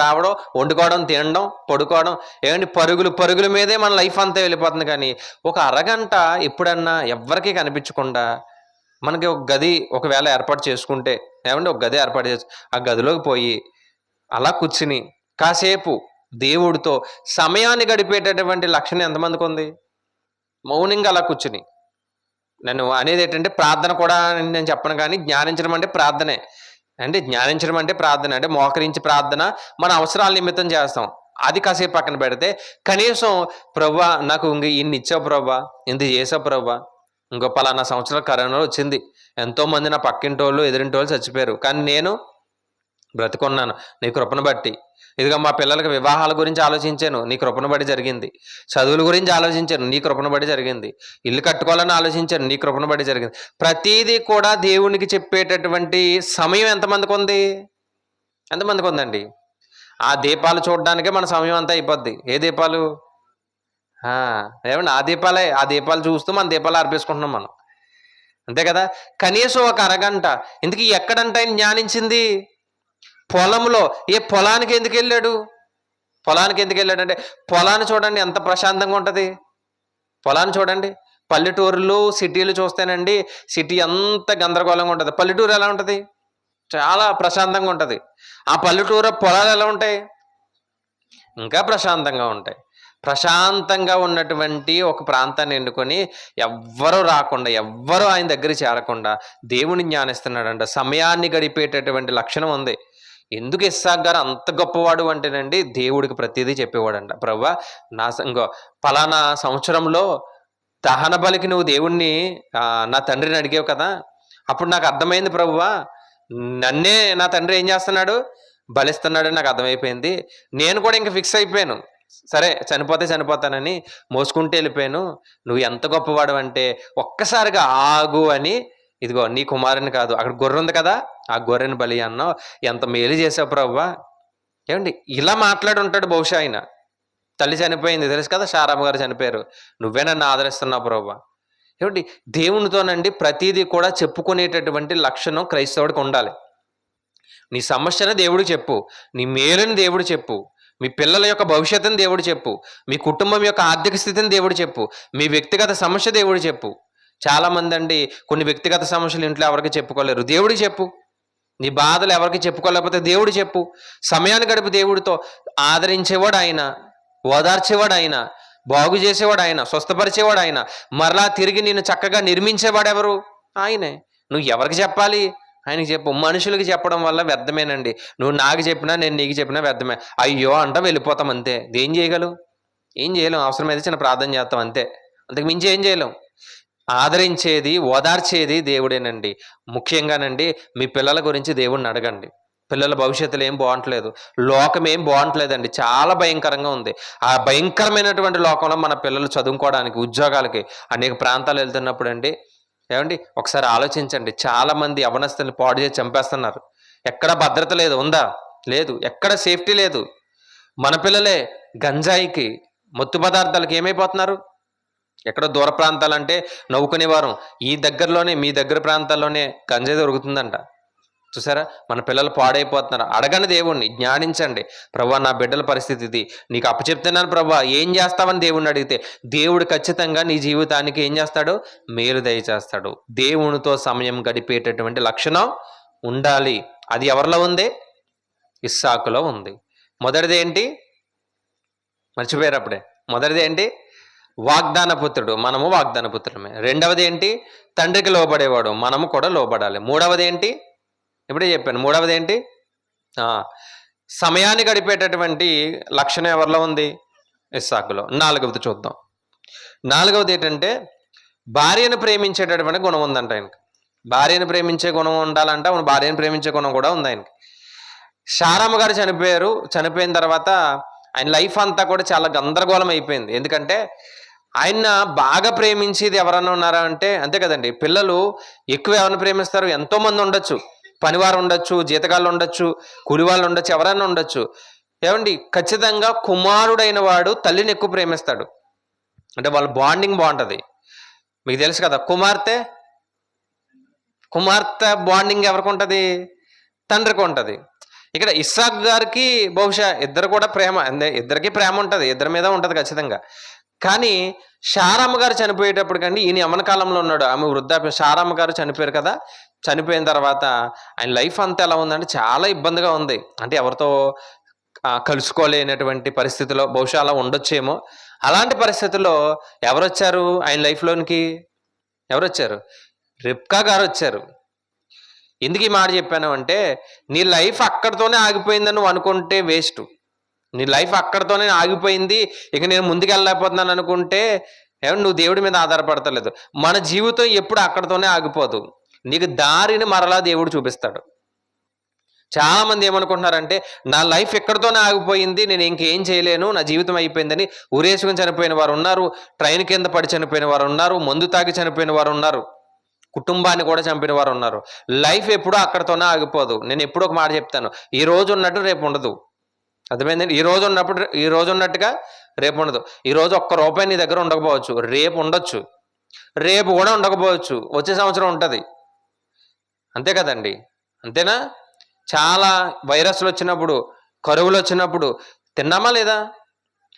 రావడం, వండుకోవడం, తినడం, పడుకోవడం. ఏమండి, పరుగుల మీదే మన లైఫ్ అంతా వెళ్ళిపోతుంది. కానీ ఒక అరగంట ఎప్పుడన్నా ఎవ్వరికీ కనిపించకుండా మనకి ఒక గది ఒకవేళ ఏర్పాటు చేసుకుంటే, ఏమండి ఒక గది ఏర్పాటు చేసి ఆ గదిలోకి పోయి అలా కూర్చుని కాసేపు దేవుడితో సమయాన్ని గడిపేటటువంటి లక్షణం ఎంతమందికి ఉంది? మౌనంగా అలా కూర్చుని. నేను అనేది ఏంటంటే, ప్రార్థన కూడా నేను చెప్పను, కానీ జ్ఞానించడం అంటే ప్రార్థనే. అంటే జ్ఞానించడం అంటే ప్రార్థన, అంటే మోకరించి ప్రార్థన మన అవసరాల నిమిత్తం చేస్తాం. అది కాసేపు పక్కన పెడితే, కనీసం ప్రభువా నాకు ఇన్ని ఇచ్చావు ప్రభువా, ఇంత చేసావు ప్రభువా, ఇంకో పలానా సంవత్సరాల కరోనా వచ్చింది, ఎంతోమంది నా పక్కింటోళ్ళు ఎదురింటోళ్ళు చచ్చిపోయారు, కానీ నేను బ్రతుకున్నాను నీ కృపను బట్టి. ఇదిగో మా పిల్లలకి వివాహాల గురించి ఆలోచించాను, నీ కృపను బట్టి జరిగింది. చదువుల గురించి ఆలోచించాను, నీ కృపను బట్టి జరిగింది. ఇల్లు కట్టుకోవాలని ఆలోచించాను, నీ కృపను బట్టి జరిగింది. ప్రతీదీ కూడా దేవునికి చెప్పేటటువంటి సమయం ఎంతమందికి ఉంది? ఎంతమందికి ఉందండి? ఆ దీపాలు చూడడానికే మన సమయం అంతా అయిపోద్ది. ఏ దీపాలు? ఏమండి, ఆ దీపాలు చూస్తూ మన దీపాలు అర్పేసుకుంటున్నాం మనం, అంతే కదా. కనీసం ఒక అరగంట. ఇందుకు ఎక్కడంటే ఆయన జ్ఞానించింది? పొలంలో. ఏ పొలానికి ఎందుకు వెళ్ళాడు? పొలానికి ఎందుకు వెళ్ళాడంటే, పొలాన్ని చూడండి ఎంత ప్రశాంతంగా ఉంటుంది. పొలాన్ని చూడండి. పల్లెటూరులు సిటీలు చూస్తేనండి, సిటీ అంత గందరగోళంగా ఉంటుంది. పల్లెటూరు ఎలా ఉంటుంది? చాలా ప్రశాంతంగా ఉంటుంది. ఆ పల్లెటూరు పొలాలు ఎలా ఉంటాయి? ఇంకా ప్రశాంతంగా ఉంటాయి. ప్రశాంతంగా ఉన్నటువంటి ఒక ప్రాంతాన్ని ఎన్నుకొని ఎవ్వరూ రాకుండా, ఎవ్వరూ ఆయన దగ్గర చేరకుండా దేవుని జ్ఞానిస్తున్నాడంట. సమయాన్ని గడిపేటటువంటి లక్షణం ఉంది. ఎందుకు ఇస్సాకు గారు అంత గొప్పవాడు అంటేనండి, దేవుడికి ప్రతిదీ చెప్పేవాడంట. ప్రభువా, ఇంకో పలానా సంవత్సరంలో దహన బలికి నువ్వు దేవుణ్ణి నా తండ్రిని అడిగావు కదా, అప్పుడు నాకు అర్థమైంది ప్రభువా, నన్నే నా తండ్రి ఏం చేస్తున్నాడు? బలిస్తున్నాడని నాకు అర్థమైపోయింది. నేను కూడా ఇంక ఫిక్స్ అయిపోయాను, సరే చనిపోతే చనిపోతానని మోసుకుంటూ వెళ్ళిపోయాను. నువ్వు ఎంత గొప్పవాడు అంటే ఒక్కసారిగా ఆగు అని, ఇదిగో నీ కుమారుని కాదు, అక్కడ గొర్రె ఉంది కదా, ఆ గొర్రెని బలి అన్నావు, ఎంత మేలు చేసావు ప్రభువా. ఏమండి, ఇలా మాట్లాడి ఉంటాడు బహుశా ఆయన. తల్లి చనిపోయింది తెలుసు కదా, శారమ్మ గారు చనిపోయారు, నువ్వే నన్ను ఆదరిస్తున్నావు ప్రభువా. ఏమండి, దేవునితోనండి ప్రతిదీ కూడా చెప్పుకునేటటువంటి లక్షణం క్రైస్తవుడికి ఉండాలి. నీ సమస్యను దేవుడికి చెప్పు, నీ మేలుని దేవుడు చెప్పు, మీ పిల్లల యొక్క భవిష్యత్తుని దేవుడు చెప్పు, మీ కుటుంబం యొక్క ఆర్థిక స్థితిని దేవుడు చెప్పు, మీ వ్యక్తిగత సమస్య దేవుడు చెప్పు. చాలామంది అండి కొన్ని వ్యక్తిగత సమస్యలు ఇంట్లో ఎవరికి చెప్పుకోలేరు, దేవుడికి చెప్పు. నీ బాధలు ఎవరికి చెప్పుకోలేకపోతే దేవుడు చెప్పు. సమయాన్ని గడుపు దేవుడితో. ఆదరించేవాడు ఆయన, ఓదార్చేవాడు ఆయన, బాగు చేసేవాడు ఆయన, స్వస్థపరిచేవాడు ఆయన, మరలా తిరిగి నిన్ను చక్కగా నిర్మించేవాడు ఎవరు? ఆయనే. నువ్వు ఎవరికి చెప్పాలి? ఆయనకి చెప్పు. మనుషులకి చెప్పడం వల్ల వ్యర్థమేనండి. నువ్వు నాకు చెప్పినా నేను నీకు చెప్పినా వ్యర్థమే. అయ్యో అంట వెళ్ళిపోతాం అంతే. ఏం చేయగలం? ఏం చేయలేం. అవసరమైతే చిన్న ప్రార్థన చేస్తాం అంతే, అంతకు మించి ఏం చేయలేం. ఆదరించేది, ఓదార్చేది దేవుడేనండి. ముఖ్యంగానండి మీ పిల్లల గురించి దేవుడిని అడగండి. పిల్లల భవిష్యత్తులో ఏం బాగుంటలేదు, లోకం ఏం బాగుంటలేదండి, చాలా భయంకరంగా ఉంది. ఆ భయంకరమైనటువంటి లోకంలో మన పిల్లలు చదువుకోవడానికి, ఉద్యోగాలకి అనేక ప్రాంతాలు వెళ్తున్నప్పుడు అండి, ఏమండి ఒకసారి ఆలోచించండి. చాలామంది యవనస్తుల్ని పాడు చేసి చంపేస్తున్నారు. ఎక్కడ భద్రత లేదు, ఉందా? లేదు. ఎక్కడ సేఫ్టీ లేదు. మన పిల్లలే గంజాయికి, మత్తు పదార్థాలకు ఏమైపోతున్నారు. ఎక్కడో దూర ప్రాంతాలంటే నవ్వుకునేవారం, ఈ దగ్గరలోనే మీ దగ్గర ప్రాంతాల్లోనే గంజాయి దొరుకుతుందంట. చూసారా, మన పిల్లలు పాడైపోతున్నారు. అడగండి దేవుణ్ణి, జ్ఞానించండి. ప్రభా, నా బిడ్డల పరిస్థితి ఇది, నీకు అప్పచెప్తున్నాను ప్రభా, ఏం చేస్తావని దేవుణ్ణి అడిగితే దేవుడు ఖచ్చితంగా నీ జీవితానికి ఏం చేస్తాడు? మేలు దయచేస్తాడు. దేవునితో సమయం గడిపేటటువంటి లక్షణం ఉండాలి. అది ఎవరిలో ఉంది? ఇస్సాకులో ఉంది. మొదటిది ఏంటి? మర్చిపోయారు అప్పుడే. మొదటిది ఏంటి? వాగ్దాన పుత్రుడు. మనము వాగ్దాన పుత్రులమే. రెండవది ఏంటి? తండ్రికి లోబడేవాడు. మనము కూడా లోబడాలి. మూడవది ఏంటి? ఇప్పుడే చెప్పాను. మూడవది ఏంటి? సమయాన్ని గడిపేటటువంటి లక్షణం ఎవరిలో ఉంది? ఇస్సాకులో. నాలుగవది చూద్దాం. నాలుగవది ఏంటంటే భార్యను ప్రేమించేటటువంటి గుణం ఉందంట ఆయనకి. భార్యను ప్రేమించే గుణం ఉండాలంట, భార్యను ప్రేమించే గుణం కూడా ఉంది ఆయనకి. శారమ్మ గారు చనిపోయారు. చనిపోయిన తర్వాత ఆయన లైఫ్ అంతా కూడా చాలా గందరగోళం అయిపోయింది. ఎందుకంటే ఆయన బాగా ప్రేమించేది ఎవరన్నా ఉన్నారా అంటే అంతే కదండి. పిల్లలు ఎక్కువ ఎవరిని ప్రేమిస్తారు? ఎంతో మంది ఉండొచ్చు. పనివారు ఉండొచ్చు, జీతగాళ్ళు ఉండొచ్చు, కూలివాళ్ళు ఉండొచ్చు, ఎవరైనా ఉండొచ్చు. ఏమండి, ఖచ్చితంగా కుమారుడైన వాడు తల్లిని ఎక్కువ ప్రేమిస్తాడు. అంటే వాళ్ళ బాండింగ్ బాగుంటుంది. మీకు తెలుసు కదా, కుమార్తె బాండింగ్ ఎవరికి ఉంటుంది? తండ్రికి ఉంటుంది. ఇక్కడ ఇస్సాకు గారికి బహుశా ఇద్దరు కూడా ప్రేమ, ఇద్దరికి ప్రేమ ఉంటుంది, ఇద్దరి మీద ఉంటుంది ఖచ్చితంగా. కానీ శారమ్మ గారు చనిపోయేటప్పటికండి ఈయన యమన కాలంలో ఉన్నాడు, ఆమె వృద్ధాప్యం. శారమ్మ గారు చనిపోయారు కదా, చనిపోయిన తర్వాత ఆయన లైఫ్ అంతా ఎలా ఉందంటే చాలా ఇబ్బందిగా ఉంది. అంటే ఎవరితో కలుసుకోలేనటువంటి పరిస్థితిలో బహుశా అలా ఉండొచ్చేమో. అలాంటి పరిస్థితుల్లో ఎవరు వచ్చారు ఆయన లైఫ్లోనికి? ఎవరు వచ్చారు? రిబ్కా గారు వచ్చారు. ఎందుకు ఈ మాట చెప్పాను అంటే, నీ లైఫ్ అక్కడితోనే ఆగిపోయిందని నువ్వు అనుకుంటే వేస్ట్. నీ లైఫ్ అక్కడితోనే ఆగిపోయింది, ఇక నేను ముందుకు వెళ్ళలేకపోతున్నాను అనుకుంటే నువ్వు దేవుడి మీద ఆధారపడతలేదు. మన జీవితం ఎప్పుడు అక్కడితోనే ఆగిపోదు. నీకు దారిని మరలా దేవుడు చూపిస్తాడు. చాలామంది ఏమనుకుంటున్నారంటే నా లైఫ్ ఎక్కడితోనే ఆగిపోయింది, నేను ఇంకేం చేయలేను, నా జీవితం అయిపోయిందని ఊరేసుకుని చనిపోయిన వారు ఉన్నారు, ట్రైన్ కింద పడి చనిపోయిన వారు ఉన్నారు, మందు తాగి చనిపోయిన వారు ఉన్నారు, కుటుంబాన్ని కూడా చంపిన వారు ఉన్నారు. లైఫ్ ఎప్పుడూ అక్కడితోనే ఆగిపోదు. నేను ఎప్పుడూ ఒక మాట చెప్తాను, ఈ రోజు ఉన్నట్టు రేపు ఉండదు. అర్థమైందండి? ఈ రోజు ఉన్నట్టుగా రేపు ఉండదు. ఈరోజు ₹1 నీ దగ్గర ఉండకపోవచ్చు, రేపు ఉండొచ్చు, రేపు కూడా ఉండకపోవచ్చు, వచ్చే సంవత్సరం ఉంటుంది. అంతే కదండి? అంతేనా? చాలా వైరస్లు వచ్చినప్పుడు, కరువులు వచ్చినప్పుడు తిన్నామా లేదా?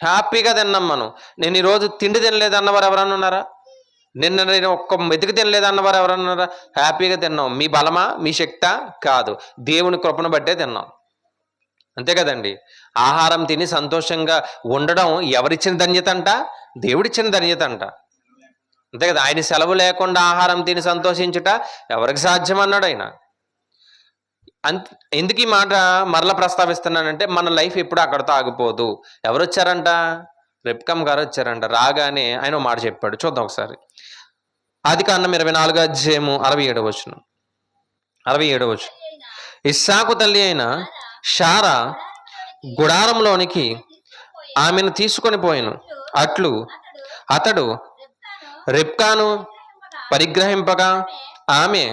హ్యాపీగా తిన్నాం మనం. నేను ఈరోజు తిండి తినలేదన్నవారు ఎవరన్నా ఉన్నారా? నేను ఒక్క మెతుకు తినలేదన్నవారు ఎవరన్నా ఉన్నారా? హ్యాపీగా తిన్నాం. మీ బలమా, మీ శక్తా? కాదు, దేవుని కృపను బట్టే తిన్నాం. అంతే కదండి? ఆహారం తిని సంతోషంగా ఉండడం ఎవరిచ్చిన ధన్యత అంట? దేవుడిచ్చిన ధన్యత అంట. అంతే కదా? ఆయన సెలవు లేకుండా ఆహారం తిని సంతోషించుట ఎవరికి సాధ్యం అన్నాడు ఆయన. ఎందుకు ఈ మాట మరలా ప్రస్తావిస్తున్నానంటే, మన లైఫ్ ఎప్పుడు అక్కడితో ఆగిపోదు. ఎవరు వచ్చారంట? రెబ్కామ్ గారు వచ్చారంట. రాగానే ఆయన ఒక మాట చెప్పాడు, చూద్దాం ఒకసారి. ఆదికాండం 24వ అధ్యాయము 67వ వచనం. 67వ వచనం. ఇస్సాకు తల్లి అయిన షారా గుడారంలోనికి ఆమెను తీసుకొని పోయెను. అట్లు అతడు రెబ్కాను పరిగ్రహింపగా ఆమె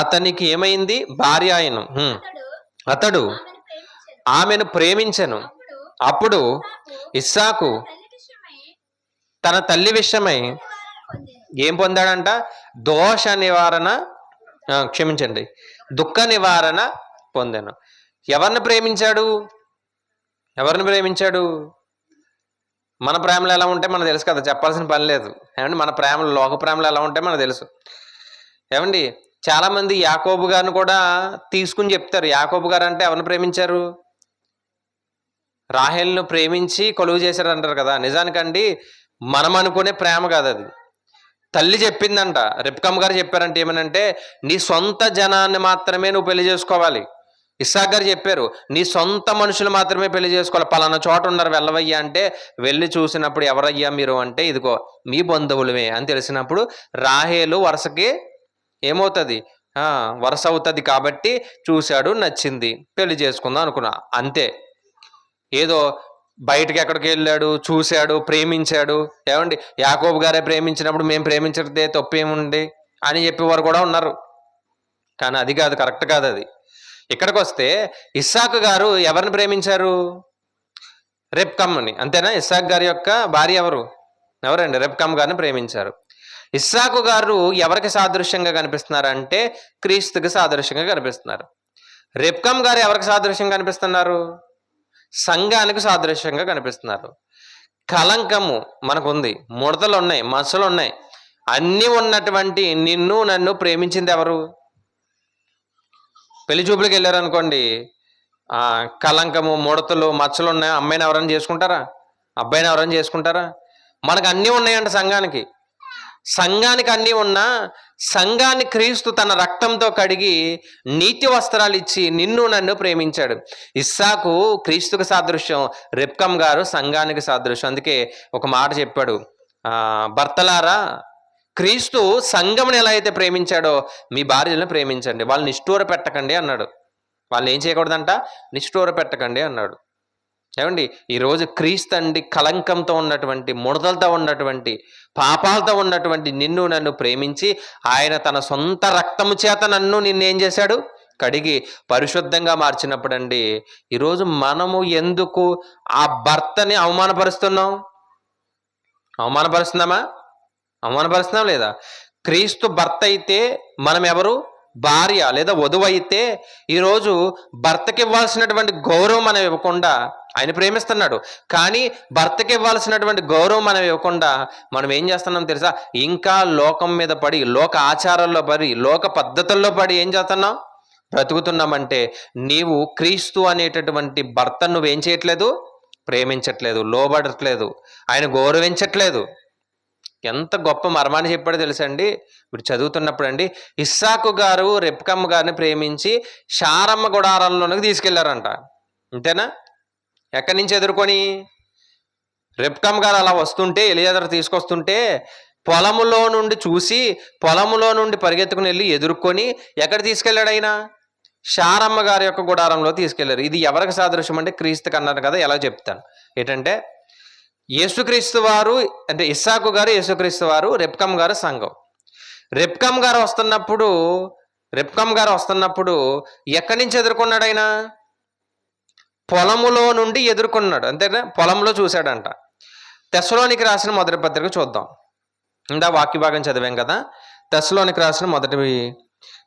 అతనికి ఏమైంది? భార్య ఆయను. అతడు ఆమెను ప్రేమించెను. అప్పుడు ఇస్సాకు తన తల్లి విషయమై ఏం పొందాడంట? దోష నివారణ, క్షమించండి, దుఃఖ నివారణ పొందాను. ఎవరిని ప్రేమించాడు? ఎవరిని ప్రేమించాడు? మన ప్రేమలు ఎలా ఉంటే మనకు తెలుసు కదా, చెప్పాల్సిన పని లేదు. ఏమండి? మన ప్రేమలు, లోక ప్రేమలు ఎలా ఉంటే మనకు తెలుసు. ఏమండి? చాలామంది యాకోబు గారిని కూడా తీసుకుని చెప్తారు. యాకోబు గారు అంటే ఎవరిని ప్రేమించారు? రాహేలును ప్రేమించి కొలువు చేశారు అంటారు కదా. నిజానికండి మనం అనుకునే ప్రేమ కాదు అది. తల్లి చెప్పిందంట, రెబ్కామ్ గారు చెప్పారంటే ఏమనంటే, నీ సొంత జనాన్ని మాత్రమే నువ్వు పెళ్లి చేసుకోవాలి. ఇస్సాకు గారు చెప్పారు, నీ సొంత మనుషులు మాత్రమే పెళ్లి చేసుకోవాలి. పలానా చోట ఉన్నారు, వెళ్ళవయ్యా అంటే వెళ్ళి చూసినప్పుడు ఎవరయ్యా మీరు అంటే, ఇదిగో మీ బంధువులమే అని తెలిసినప్పుడు రాహేలు వరుసకి ఏమవుతుంది? వరుస అవుతుంది. కాబట్టి చూశాడు, నచ్చింది, పెళ్లి చేసుకుందాం అనుకున్నా. అంతే. ఏదో బయటకి ఎక్కడికి వెళ్ళాడు, చూశాడు, ప్రేమించాడు. ఏమండి? యాకోబు గారే ప్రేమించినప్పుడు మేము ప్రేమించదే తప్పేముంది అని చెప్పేవారు కూడా ఉన్నారు. కానీ అది కాదు, కరెక్ట్ కాదు అది. ఇక్కడికి వస్తే ఇస్సాకు గారు ఎవరిని ప్రేమించారు? రెబ్కామ్ని. అంతేనా? ఇస్సాకు గారి యొక్క భార్య ఎవరండి? రెబ్కామ్ గారిని ప్రేమించారు. ఇస్సాకు గారు ఎవరికి సాదృశ్యంగా కనిపిస్తున్నారంటే క్రీస్తుకి సాదృశ్యంగా కనిపిస్తున్నారు. రెబ్కామ్ గారు ఎవరికి సాదృశ్యంగా కనిపిస్తున్నారు? సంఘానికి సాదృశ్యంగా కనిపిస్తున్నారు. కలంకము మనకుంది, ముడతలు ఉన్నాయి, మచ్చలు ఉన్నాయి, అన్నీ ఉన్నటువంటి నిన్ను నన్ను ప్రేమించింది ఎవరు? పెళ్లి చూపులకు వెళ్ళారనుకోండి, కలంకము, ముడతలు, మచ్చలు ఉన్నాయి, అమ్మాయిని ఎవరైనా చేసుకుంటారా? అబ్బాయిని ఎవరైనా చేసుకుంటారా? మనకు అన్నీ ఉన్నాయంట సంఘానికి. సంఘానికి అన్నీ ఉన్నా సంఘాన్ని క్రీస్తు తన రక్తంతో కడిగి నీతి వస్త్రాలు ఇచ్చి నిన్ను నన్ను ప్రేమించాడు. ఇస్సాకు క్రీస్తుకు సాదృశ్యం, రెబ్కామ్ గారు సంఘానికి సాదృశ్యం. అందుకే ఒక మాట చెప్పాడు, భర్తలారా క్రీస్తు సంఘముని ఎలా అయితే ప్రేమించాడో మీ భార్యలను ప్రేమించండి, వాళ్ళని నిష్ఠూర పెట్టకండి అన్నాడు. వాళ్ళని ఏం చేయకూడదంట? నిష్ఠూర పెట్టకండి అన్నాడు. ఏమండి? ఈరోజు క్రీస్తు అండి కలంకంతో ఉన్నటువంటి, ముడతలతో ఉన్నటువంటి, పాపాలతో ఉన్నటువంటి నిన్ను నన్ను ప్రేమించి ఆయన తన సొంత రక్తము చేత నిన్నేం చేశాడు? కడిగి పరిశుద్ధంగా మార్చినప్పుడు అండి, ఈరోజు మనము ఎందుకు ఆ భర్తని అవమానపరుస్తున్నాం? అవమానపరుస్తున్నామా? అవమానపరుస్తున్నాం లేదా? క్రీస్తు భర్త అయితే మనం ఎవరు? భార్య లేదా వధువు అయితే ఈరోజు భర్తకి ఇవ్వాల్సినటువంటి గౌరవం మనం ఇవ్వకుండా ఆయన ప్రేమిస్తున్నాడు. కానీ భర్తకి ఇవ్వాల్సినటువంటి గౌరవం మనం ఇవ్వకుండా మనం ఏం చేస్తున్నాం తెలుసా? ఇంకా లోకం మీద పడి, లోక ఆచారాల్లో పడి, లోక పద్ధతుల్లో పడి ఏం చేస్తున్నాం? బ్రతుకుతున్నామంటే నీవు క్రీస్తు అనేటటువంటి భర్తను నువ్వేం చేయట్లేదు? ప్రేమించట్లేదు, లోబడట్లేదు, ఆయన గౌరవించట్లేదు. ఎంత గొప్ప మర్మాన్ని చెప్పాడో తెలుసండి. ఇప్పుడు చదువుతున్నప్పుడు అండి, ఇస్సాకు గారు రెబ్కామ్ గారిని ప్రేమించి షారమ్మ గుడారంలోనికి తీసుకెళ్లారంట. అంతేనా? ఎక్కడి నుంచి ఎదుర్కొని? రెబ్కామ్ గారు అలా వస్తుంటే, ఎలియాజరు తీసుకొస్తుంటే పొలములో నుండి చూసి, పొలములో నుండి పరిగెత్తుకుని వెళ్ళి ఎదుర్కొని ఎక్కడ తీసుకెళ్ళాడు ఆయన? షారమ్మ గారి యొక్క గుడారంలో తీసుకెళ్లారు. ఇది ఎవరికి సాదృశ్యం అంటే క్రీస్తుకి అన్నారు కదా, ఎలా చెప్తాను. ఏంటంటే యేసుక్రీస్తు వారు అంటే ఇస్సాకు గారు, యేసుక్రీస్తు వారు, రెబ్కమ్ గారు సంఘం. రెబ్కమ్ గారు వస్తున్నప్పుడు ఎక్కడి నుంచి ఎదుర్కొన్నాడు ఆయన? పొలములో నుండి ఎదుర్కొన్నాడు. అంతేనా? పొలంలో చూశాడంట. తెస్సలోనికి రాసిన మొదటి పత్రిక చూద్దాం. ఇందా వాక్య భాగం చదివాం కదా. తెస్సలోనికి రాసిన మొదటి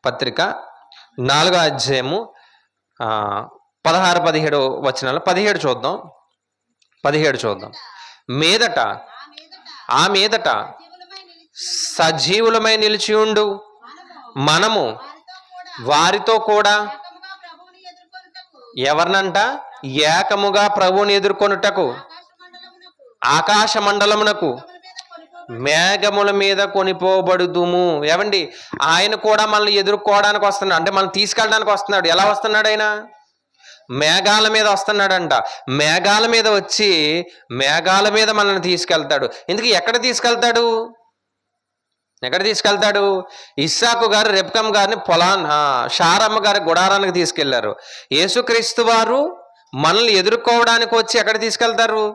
పత్రిక 4వ అధ్యాయము 16-17 వచనాలు. 17 చూద్దాం. 17 చూద్దాం. ఆ మీదట సజీవులమై నిలిచియుండు మనము వారితో కూడా ఎవరినంట? ఏకముగా ప్రభువుని ఎదుర్కొనుటకు ఆకాశ మండలమునకు మేఘముల మీద కొనిపోబడుదుము. ఏమండి, ఆయన కూడా మనల్ని ఎదుర్కోవడానికి వస్తున్నాడు. అంటే మనం తీసుకెళ్ళడానికి వస్తున్నాడు. ఎలా వస్తున్నాడు ఆయన? మేఘాల మీద వస్తున్నాడంట. మేఘాల మీద వచ్చి మేఘాల మీద మనల్ని తీసుకెళ్తాడు. ఇందుకు ఎక్కడ తీసుకెళ్తాడు? ఇస్సాకు గారు రెబ్కమ్ గారిని షారమ్మ గారి గుడారానికి తీసుకెళ్లారు. యేసుక్రీస్తు వారు మనల్ని ఎదుర్కోవడానికి వచ్చి ఎక్కడ తీసుకెళ్తారు?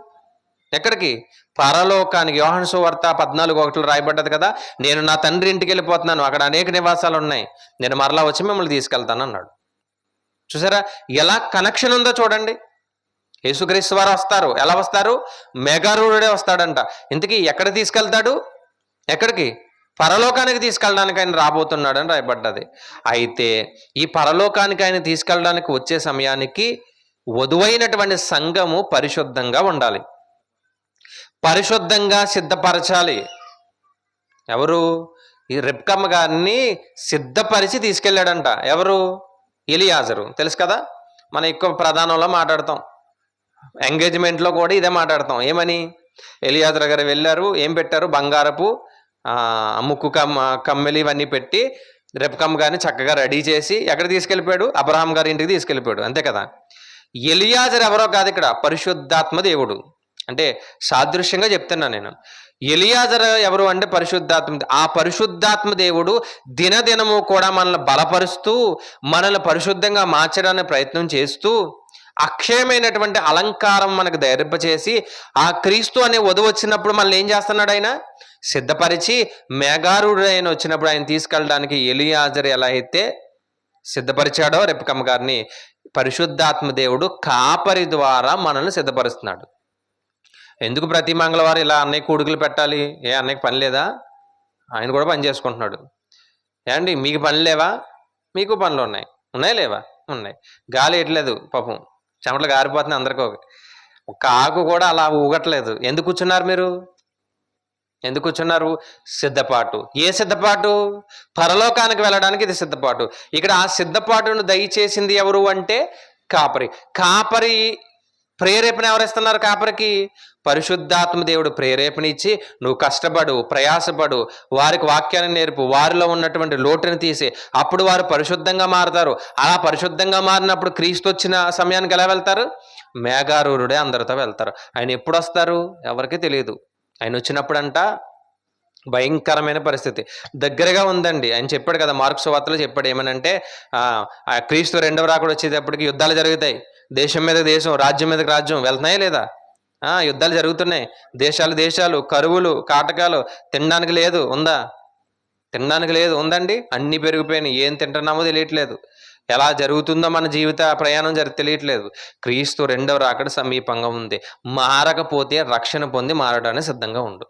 ఎక్కడికి? పరలోకానికి. యోహాను సువార్త 14:1 రాయబడ్డది కదా, నేను నా తండ్రి ఇంటికి వెళ్ళిపోతున్నాను, అక్కడ అనేక నివాసాలు ఉన్నాయి, నేను మరలా వచ్చి మిమ్మల్ని తీసుకెళ్తాను అన్నాడు. చూసారా ఎలా కనెక్షన్ ఉందో చూడండి. యేసుక్రీస్తు వారు వస్తారు. ఎలా వస్తారు? మేఘారూఢుడే వస్తాడంట. ఇంతకీ ఎక్కడ తీసుకెళ్తాడు? ఎక్కడికి? పరలోకానికి తీసుకెళ్ళడానికి ఆయన రాబోతున్నాడు అని రాయబడ్డది. అయితే ఈ పరలోకానికి ఆయన తీసుకెళ్ళడానికి వచ్చే సమయానికి వధువైనటువంటి సంఘము పరిశుద్ధంగా ఉండాలి, పరిశుద్ధంగా సిద్ధపరచాలి. ఎవరు? ఈ రెబ్కమ్మ గారిని సిద్ధపరిచి తీసుకెళ్ళాడంట. ఎవరు? ఎలియాజరు. తెలుసు కదా, మనం ఎక్కువ ప్రధానంలో మాట్లాడతాం, ఎంగేజ్మెంట్లో కూడా ఇదే మాట్లాడతాం. ఏమని? ఎలియాజరు గారు వెళ్ళారు, ఏం పెట్టారు? బంగారపు ముక్కు కమ్మెలి ఇవన్నీ పెట్టి రెబ్కమ్మ గారిని చక్కగా రెడీ చేసి ఎక్కడ తీసుకెళ్ళిపోయాడు? అబ్రహాం గారి ఇంటికి తీసుకెళ్ళిపోయాడు. అంతే కదా. ఎలియాజరు ఎవరో కాదు, ఇక్కడ పరిశుద్ధాత్మ దేవుడు. అంటే సాదృశ్యంగా చెప్తున్నా నేను. ఎలియాజరు ఎవరు అంటే పరిశుద్ధాత్మ. ఆ పరిశుద్ధాత్మ దేవుడు దినదినము కూడా మనల్ని బలపరుస్తూ మనల్ని పరిశుద్ధంగా మార్చడానికి ప్రయత్నం చేస్తూ అక్షయమైనటువంటి అలంకారం మనకు ధైర్యపచేసి ఆ క్రీస్తు అనే వధువు వచ్చినప్పుడు మనల్ని ఏం చేస్తున్నాడు? ఆయన సిద్ధపరిచి మేఘారూఢుడు ఆయన వచ్చినప్పుడు ఆయన తీసుకెళ్ళడానికి ఎలియాజరు ఎలా అయితే సిద్ధపరిచాడో రెబ్కమ్మ గారిని, పరిశుద్ధాత్మ దేవుడు కాపరి ద్వారా మనల్ని సిద్ధపరుస్తున్నాడు. ఎందుకు ప్రతి మంగళవారం ఇలా అన్నయ్య కూడుకులు పెట్టాలి? అన్నయ్యకి పని లేదా? ఆయన కూడా పని చేసుకుంటున్నాడు. ఏమండి, మీకు పని లేవా? మీకు పనులు ఉన్నాయి లేవా? ఉన్నాయి. గాలి వేయట్లేదు పాపం, చెమటలు గారిపోతున్నాయి అందరికీ. ఒక ఆకు కూడా అలా ఊగట్లేదు. ఎందుకు కూర్చున్నారు మీరు? సిద్ధపాటు. ఏ సిద్ధపాటు? పరలోకానికి వెళ్ళడానికి ఇది సిద్ధపాటు. ఇక్కడ ఆ సిద్ధపాటును దయచేసింది ఎవరు అంటే కాపరి ప్రేరేపణ ఎవరిస్తున్నారు? కాపరికి పరిశుద్ధాత్మ దేవుడు ప్రేరేపణ ఇచ్చి, నువ్వు కష్టపడు, ప్రయాసపడు, వారికి వాక్యాన్ని నేర్పు, వారిలో ఉన్నటువంటి లోటుని తీసి, అప్పుడు వారు పరిశుద్ధంగా మారుతారు. అలా పరిశుద్ధంగా మారినప్పుడు క్రీస్తు వచ్చిన సమయానికి ఎలా వెళ్తారు? మేఘారూఢుడే అందరితో వెళ్తారు. ఆయన ఎప్పుడు వస్తారు? ఎవరికి తెలియదు. ఆయన వచ్చినప్పుడంట భయంకరమైన పరిస్థితి దగ్గరగా ఉందండి. ఆయన చెప్పాడు కదా, మార్కు సువార్తలో చెప్పాడు. ఏమనంటే క్రీస్తు రెండవ రాకడ వచ్చేటప్పటికి యుద్ధాలు జరుగుతాయి. దేశం మీద దేశం, రాజ్యం మీదకి రాజ్యం వెళ్తున్నాయా లేదా? యుద్ధాలు జరుగుతున్నాయి. దేశాలు, కరువులు, కాటకాలు. తినడానికి లేదు, ఉందా? ఉందండి. అన్ని పెరిగిపోయినాయి. ఏం తింటున్నామో తెలియట్లేదు. ఎలా జరుగుతుందో మన జీవిత ప్రయాణం తెలియట్లేదు. క్రీస్తు రెండవ రాకడ సమీపంగా ఉంది. మారకపోతే రక్షణ పొంది మారడానికి సిద్ధంగా ఉండు.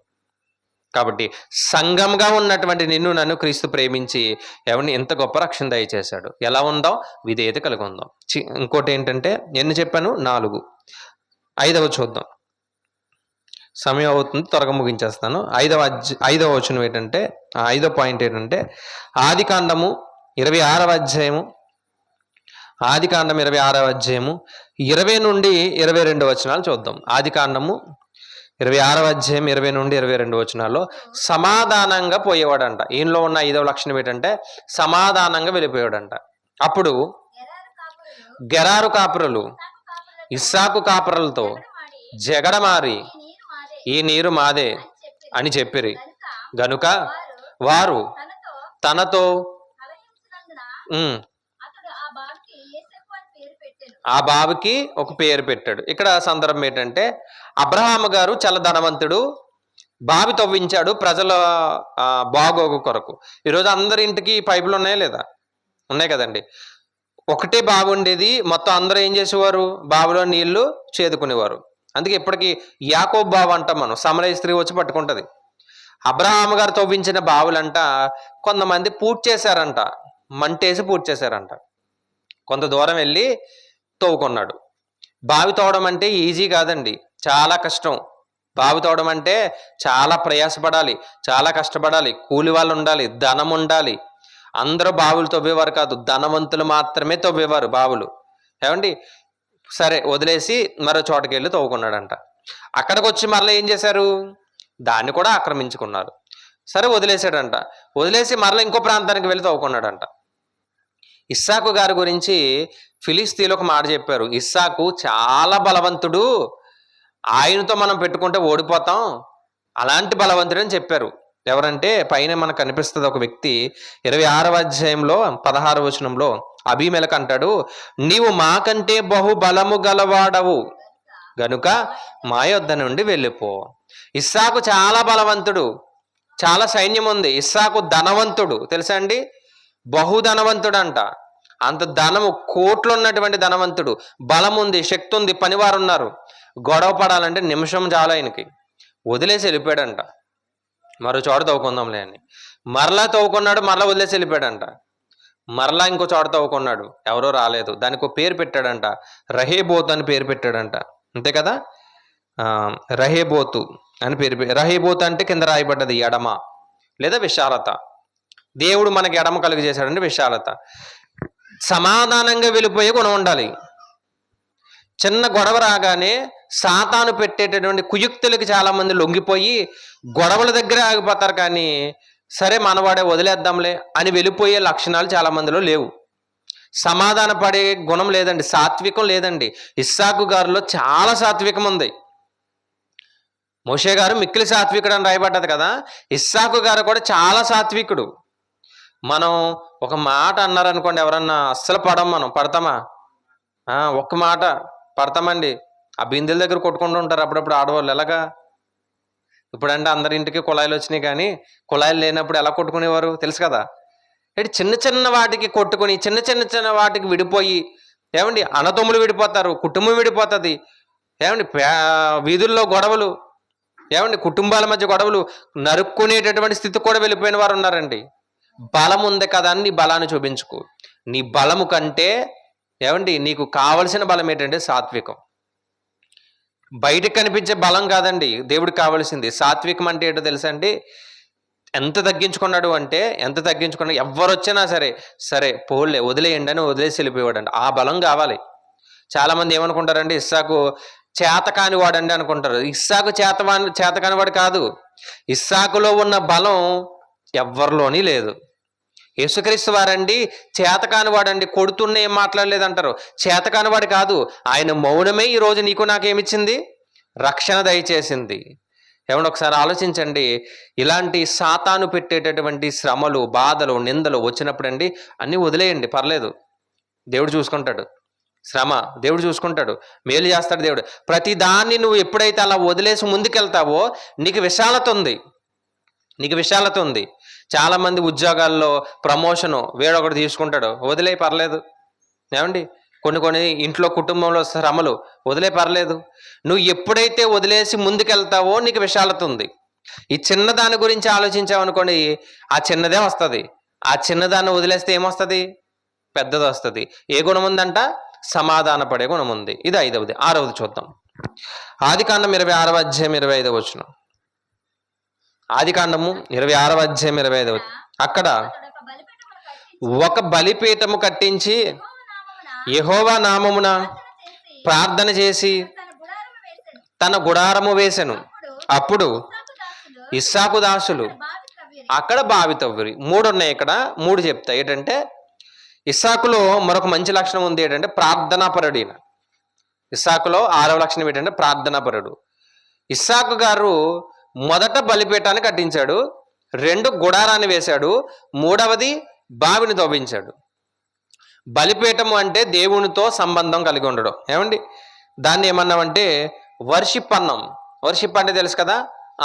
కాబట్టి సంఘంగా ఉన్నటువంటి నిన్ను నన్ను క్రీస్తు ప్రేమించి ఎవరిని ఎంత గొప్ప రక్షణ దయచేశాడు. ఎలా ఉందాం? విధేయత కలిగి ఉందాం. ఇంకోటి ఏంటంటే, ఎన్ని చెప్పాను? 4. 5వ చూద్దాం. సమయం అవుతుంది, త్వరగా ముగించేస్తాను. 5వ వచనం ఏంటంటే, 5వ పాయింట్ ఏంటంటే, ఆదికాండము 26వ అధ్యాయము 20 నుండి 22 వచనాలు చూద్దాం. ఆదికాండము 26వ అధ్యాయం 20 నుండి 22 వచనాల్లో సమాధానంగా పోయేవాడంట. ఈయనలో ఉన్న 5వ లక్షణం ఏంటంటే సమాధానంగా వెళ్ళిపోయాడంట. అప్పుడు గెరారు కాపురులు ఇస్సాకు కాపురులతో జగడమారి, ఈ నీరు మాదే అని చెప్పిరి. గనుక వారు తనతో ఆ బావికి ఒక పేరు పెట్టాడు. ఇక్కడ సందర్భం ఏంటంటే అబ్రహాము గారు చాలా ధనవంతుడు, బావి తవ్వించాడు ప్రజల బాగోగు కొరకు. ఈరోజు అందరి ఇంటికి పైపులు ఉన్నాయా లేదా? ఉన్నాయి కదండి. ఒకటే బావి ఉండేది, మొత్తం అందరూ ఏం చేసేవారు? బావిలో నీళ్లు చేదుకునేవారు. అందుకే ఇప్పటికీ యాకోబు బావి అంటాం మనం, సమరయ స్త్రీ వచ్చి పట్టుకుంటది. అబ్రహాము గారు తవ్వించిన బావులంట కొంతమంది పూర్తి చేశారంట, మంటేసి పూర్తి చేశారంట. కొంత దూరం వెళ్ళి తవ్వుకున్నాడు. బావి తవ్వడం అంటే ఈజీ కాదండి, చాలా కష్టం. బావి తవ్వడం అంటే చాలా ప్రయాసపడాలి, చాలా కష్టపడాలి, కూలి వాళ్ళు ఉండాలి, ధనం ఉండాలి. అందరూ బావులు తవ్వేవారు కాదు, ధనవంతులు మాత్రమే తవ్వేవారు బావులు. ఏమండి, సరే వదిలేసి మరో చోటకి వెళ్ళి తవ్వుకున్నాడంట. అక్కడికి వచ్చి మరలా ఏం చేశారు? దాన్ని కూడా ఆక్రమించుకున్నారు. సరే వదిలేసాడంట. వదిలేసి మరలా ఇంకో ప్రాంతానికి వెళ్ళి తవ్వుకున్నాడంట. ఇస్సాకు గారి గురించి ఫిలిస్తీన్లు ఒక మాట చెప్పారు, ఇస్సాకు చాలా బలవంతుడు, ఆయనతో మనం పెట్టుకుంటే ఓడిపోతాం, అలాంటి బలవంతుడు అని చెప్పారు. ఎవరంటే పైన మనకు కనిపిస్తుంది ఒక వ్యక్తి. 26వ అధ్యాయంలో 16వ వచనంలో అబీమెలెకు అంటాడు, నీవు మాకంటే బహు బలము గలవాడవు గనుక మా యొద్ద నుండి వెళ్ళిపో. ఇస్సాకు చాలా బలవంతుడు, చాలా సైన్యం ఉంది. ఇస్సాకు ధనవంతుడు, తెలుసా అండి? బహుధనవంతుడు అంట. అంత ధనము, కోట్లు ఉన్నటువంటి ధనవంతుడు, బలం ఉంది, శక్తి ఉంది, పనివారు ఉన్నారు. గొడవ పడాలంటే నిమిషం చాలా ఆయనకి. వదిలేసి వెళ్ళిపోయాడంట. మరో చోట తవ్వుకుందాంలే అని మరలా తవ్వుకున్నాడు, మరలా వదిలేసి వెళ్ళిపోయాడంట. మరలా ఇంకో చోట తవ్వుకున్నాడు, ఎవరో రాలేదు. దానికి ఒక పేరు పెట్టాడంట, రహేబోతు అని పేరు పెట్టాడంట. అంతే కదా, రహేబోతు అని పేరు. రహేబోతు అంటే కింద రాయబడ్డది ఎడమ లేదా విశాలత. దేవుడు మనకి ఎడమ కలుగు చేశాడంటే విశాలత. సమాధానంగా వెళ్ళిపోయే గుణం ఉండాలి. చిన్న గొడవ రాగానే సాతాను పెట్టేటటువంటి కుయుక్తులకి చాలా మంది లొంగిపోయి గొడవల దగ్గర ఆగిపోతారు. కానీ సరే మనవాడే వదిలేద్దాంలే అని వెళ్ళిపోయే లక్షణాలు చాలా మందిలో లేవు. సమాధాన పడే గుణం లేదండి, సాత్వికం లేదండి. ఇస్సాకు గారిలో చాలా సాత్వికం ఉంది. మోషే గారు మిక్కిలి సాత్వికుడు అని రాయబడ్డది కదా, ఇస్సాకు గారు కూడా చాలా సాత్వికుడు. మనం ఒక మాట అన్నారనుకోండి, ఎవరన్నా అస్సలు మనం పడతామా? ఒక్క మాట పడతామండి. ఆ బిందెల దగ్గర కొట్టుకుంటూ ఉంటారు అప్పుడప్పుడు ఆడవాళ్ళు. ఎలాగా? ఇప్పుడంటే అందరింటికి కుళాయిలు వచ్చినాయి, కానీ కుళాయిలు లేనప్పుడు ఎలా కొట్టుకునేవారు తెలుసు కదా. అంటే చిన్న చిన్న వాటికి కొట్టుకుని, చిన్న చిన్న చిన్న వాటికి విడిపోయి, ఏమండి అన్నదమ్ములు విడిపోతారు, కుటుంబం విడిపోతుంది. ఏమండి వీధుల్లో గొడవలు, ఏమండి కుటుంబాల మధ్య గొడవలు, నరుక్కునేటటువంటి స్థితి కూడా వెళ్ళిపోయిన వారు ఉన్నారండి. బలం ఉంది కదా అని నీ బలాన్ని చూపించుకో. నీ బలము కంటే ఏమండి నీకు కావలసిన బలం ఏంటంటే సాత్వికం. బయటకు కనిపించే బలం కాదండి దేవుడికి కావాల్సింది. సాత్వికం అంటే ఏంటో తెలుసా అండి? ఎంత తగ్గించుకున్నాడు అంటే, ఎంత తగ్గించుకున్నాడు, ఎవరు వచ్చినా సరే సరే పోలే వదిలేయండి అని వదిలేసి వెళ్ళిపోయాడండి. ఆ బలం కావాలి. చాలా మంది ఏమనుకుంటారండి, ఇస్సాకు చేతకాని వాడండి అనుకుంటారు. ఇస్సాకు చేతకాని వాడు కాదు. ఇస్సాకులో ఉన్న బలం ఎవ్వరిలోని లేదు. యేసుక్రీస్తు వారండి చేతకాని వాడండి, కొడుతున్న ఏం మాట్లాడలేదంటారు. చేతకాని వాడు కాదు, ఆయన మౌనమే ఈరోజు నీకు నాకేమిచ్చింది? రక్షణ దయచేసింది. ఏమన్నా ఒకసారి ఆలోచించండి. ఇలాంటి సాతాను పెట్టేటటువంటి శ్రమలు, బాధలు, నిందలు వచ్చినప్పుడు అండి అన్నీ వదిలేయండి, పర్లేదు, దేవుడు చూసుకుంటాడు. శ్రమ దేవుడు చూసుకుంటాడు, మేలు చేస్తాడు దేవుడు. ప్రతి దాన్ని నువ్వు ఎప్పుడైతే అలా వదిలేసి ముందుకెళ్తావో నీకు విశాలత ఉంది, నీకు విశాలత ఉంది. చాలా మంది ఉద్యోగాల్లో ప్రమోషను వేరొకటి తీసుకుంటాడు, వదిలే పర్లేదు. ఏమండి కొన్ని ఇంట్లో కుటుంబంలో శ్రమలు, వదిలే పర్లేదు. నువ్వు ఎప్పుడైతే వదిలేసి ముందుకెళ్తావో నీకు విశాలత ఉంది. ఈ చిన్నదాని గురించి ఆలోచించావనుకోండి, ఆ చిన్నదే వస్తుంది. ఆ చిన్నదాన్ని వదిలేస్తే ఏమొస్తుంది? పెద్దది వస్తుంది. ఏ గుణం ఉందంట? సమాధాన పడే గుణం ఉంది. ఇది 5వది. 6వది చూద్దాం. ఆదికాండం 26వ అధ్యాయం 25వ వచనం. ఆదికాండము 26వ అధ్యాయం 25వ. అక్కడ ఒక బలిపీఠము కట్టించి యెహోవా నామమున ప్రార్థన చేసి తన గుడారము వేసెను. అప్పుడు ఇస్సాకు దాసులు అక్కడ బావి తవ్విరి. 3 ఉన్నాయి ఇక్కడ, 3 చెప్తా. ఏంటంటే ఇస్సాకులో మరొక మంచి లక్షణం ఉంది. ఏంటంటే ప్రార్థనాపరుడు. ఇస్సాకులో 6వ లక్షణం ఏంటంటే ప్రార్థనాపరుడు. ఇస్సాకు గారు మొదట బలిపీఠాన్ని కట్టించాడు, 2 గుడారాన్ని వేశాడు, 3వది బావిని తవ్వించాడు. బలిపీఠము అంటే దేవునితో సంబంధం కలిగి ఉండడం. ఏమండి, దాన్ని ఏమన్నామంటే వర్షిప్ అన్నాం. వర్షిప్ అంటే తెలుసు కదా,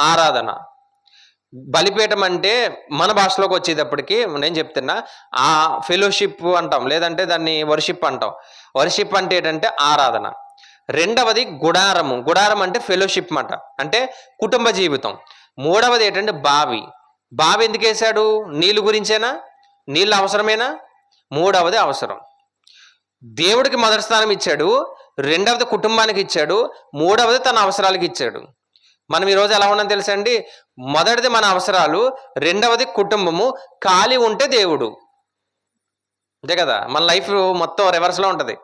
ఆరాధన. బలిపీఠం అంటే మన భాషలోకి వచ్చేటప్పటికి నేను చెప్తున్నా, ఆ ఫెలోషిప్ అంటాం, లేదంటే దాన్ని వర్షిప్ అంటాం. వర్షిప్ అంటే ఏంటంటే ఆరాధన. రెండవది గుడారము. గుడారం అంటే ఫెలోషిప్ మాట, అంటే కుటుంబ జీవితం. మూడవది ఏంటంటే బావి. బావి ఎందుకు వేశాడు? నీళ్ళు గురించేనా? నీళ్ళు అవసరమేనా? మూడవది అవసరం. దేవుడికి మొదటి స్థానం ఇచ్చాడు, రెండవది కుటుంబానికి ఇచ్చాడు, మూడవది తన అవసరాలకి ఇచ్చాడు. మనం ఈరోజు ఎలా ఉన్నాం తెలుసా అండి? మొదటిది మన అవసరాలు, రెండవది కుటుంబము, ఖాళీ ఉంటే దేవుడు. అంతే కదా, మన లైఫ్ మొత్తం రివర్స్లో ఉంటుంది.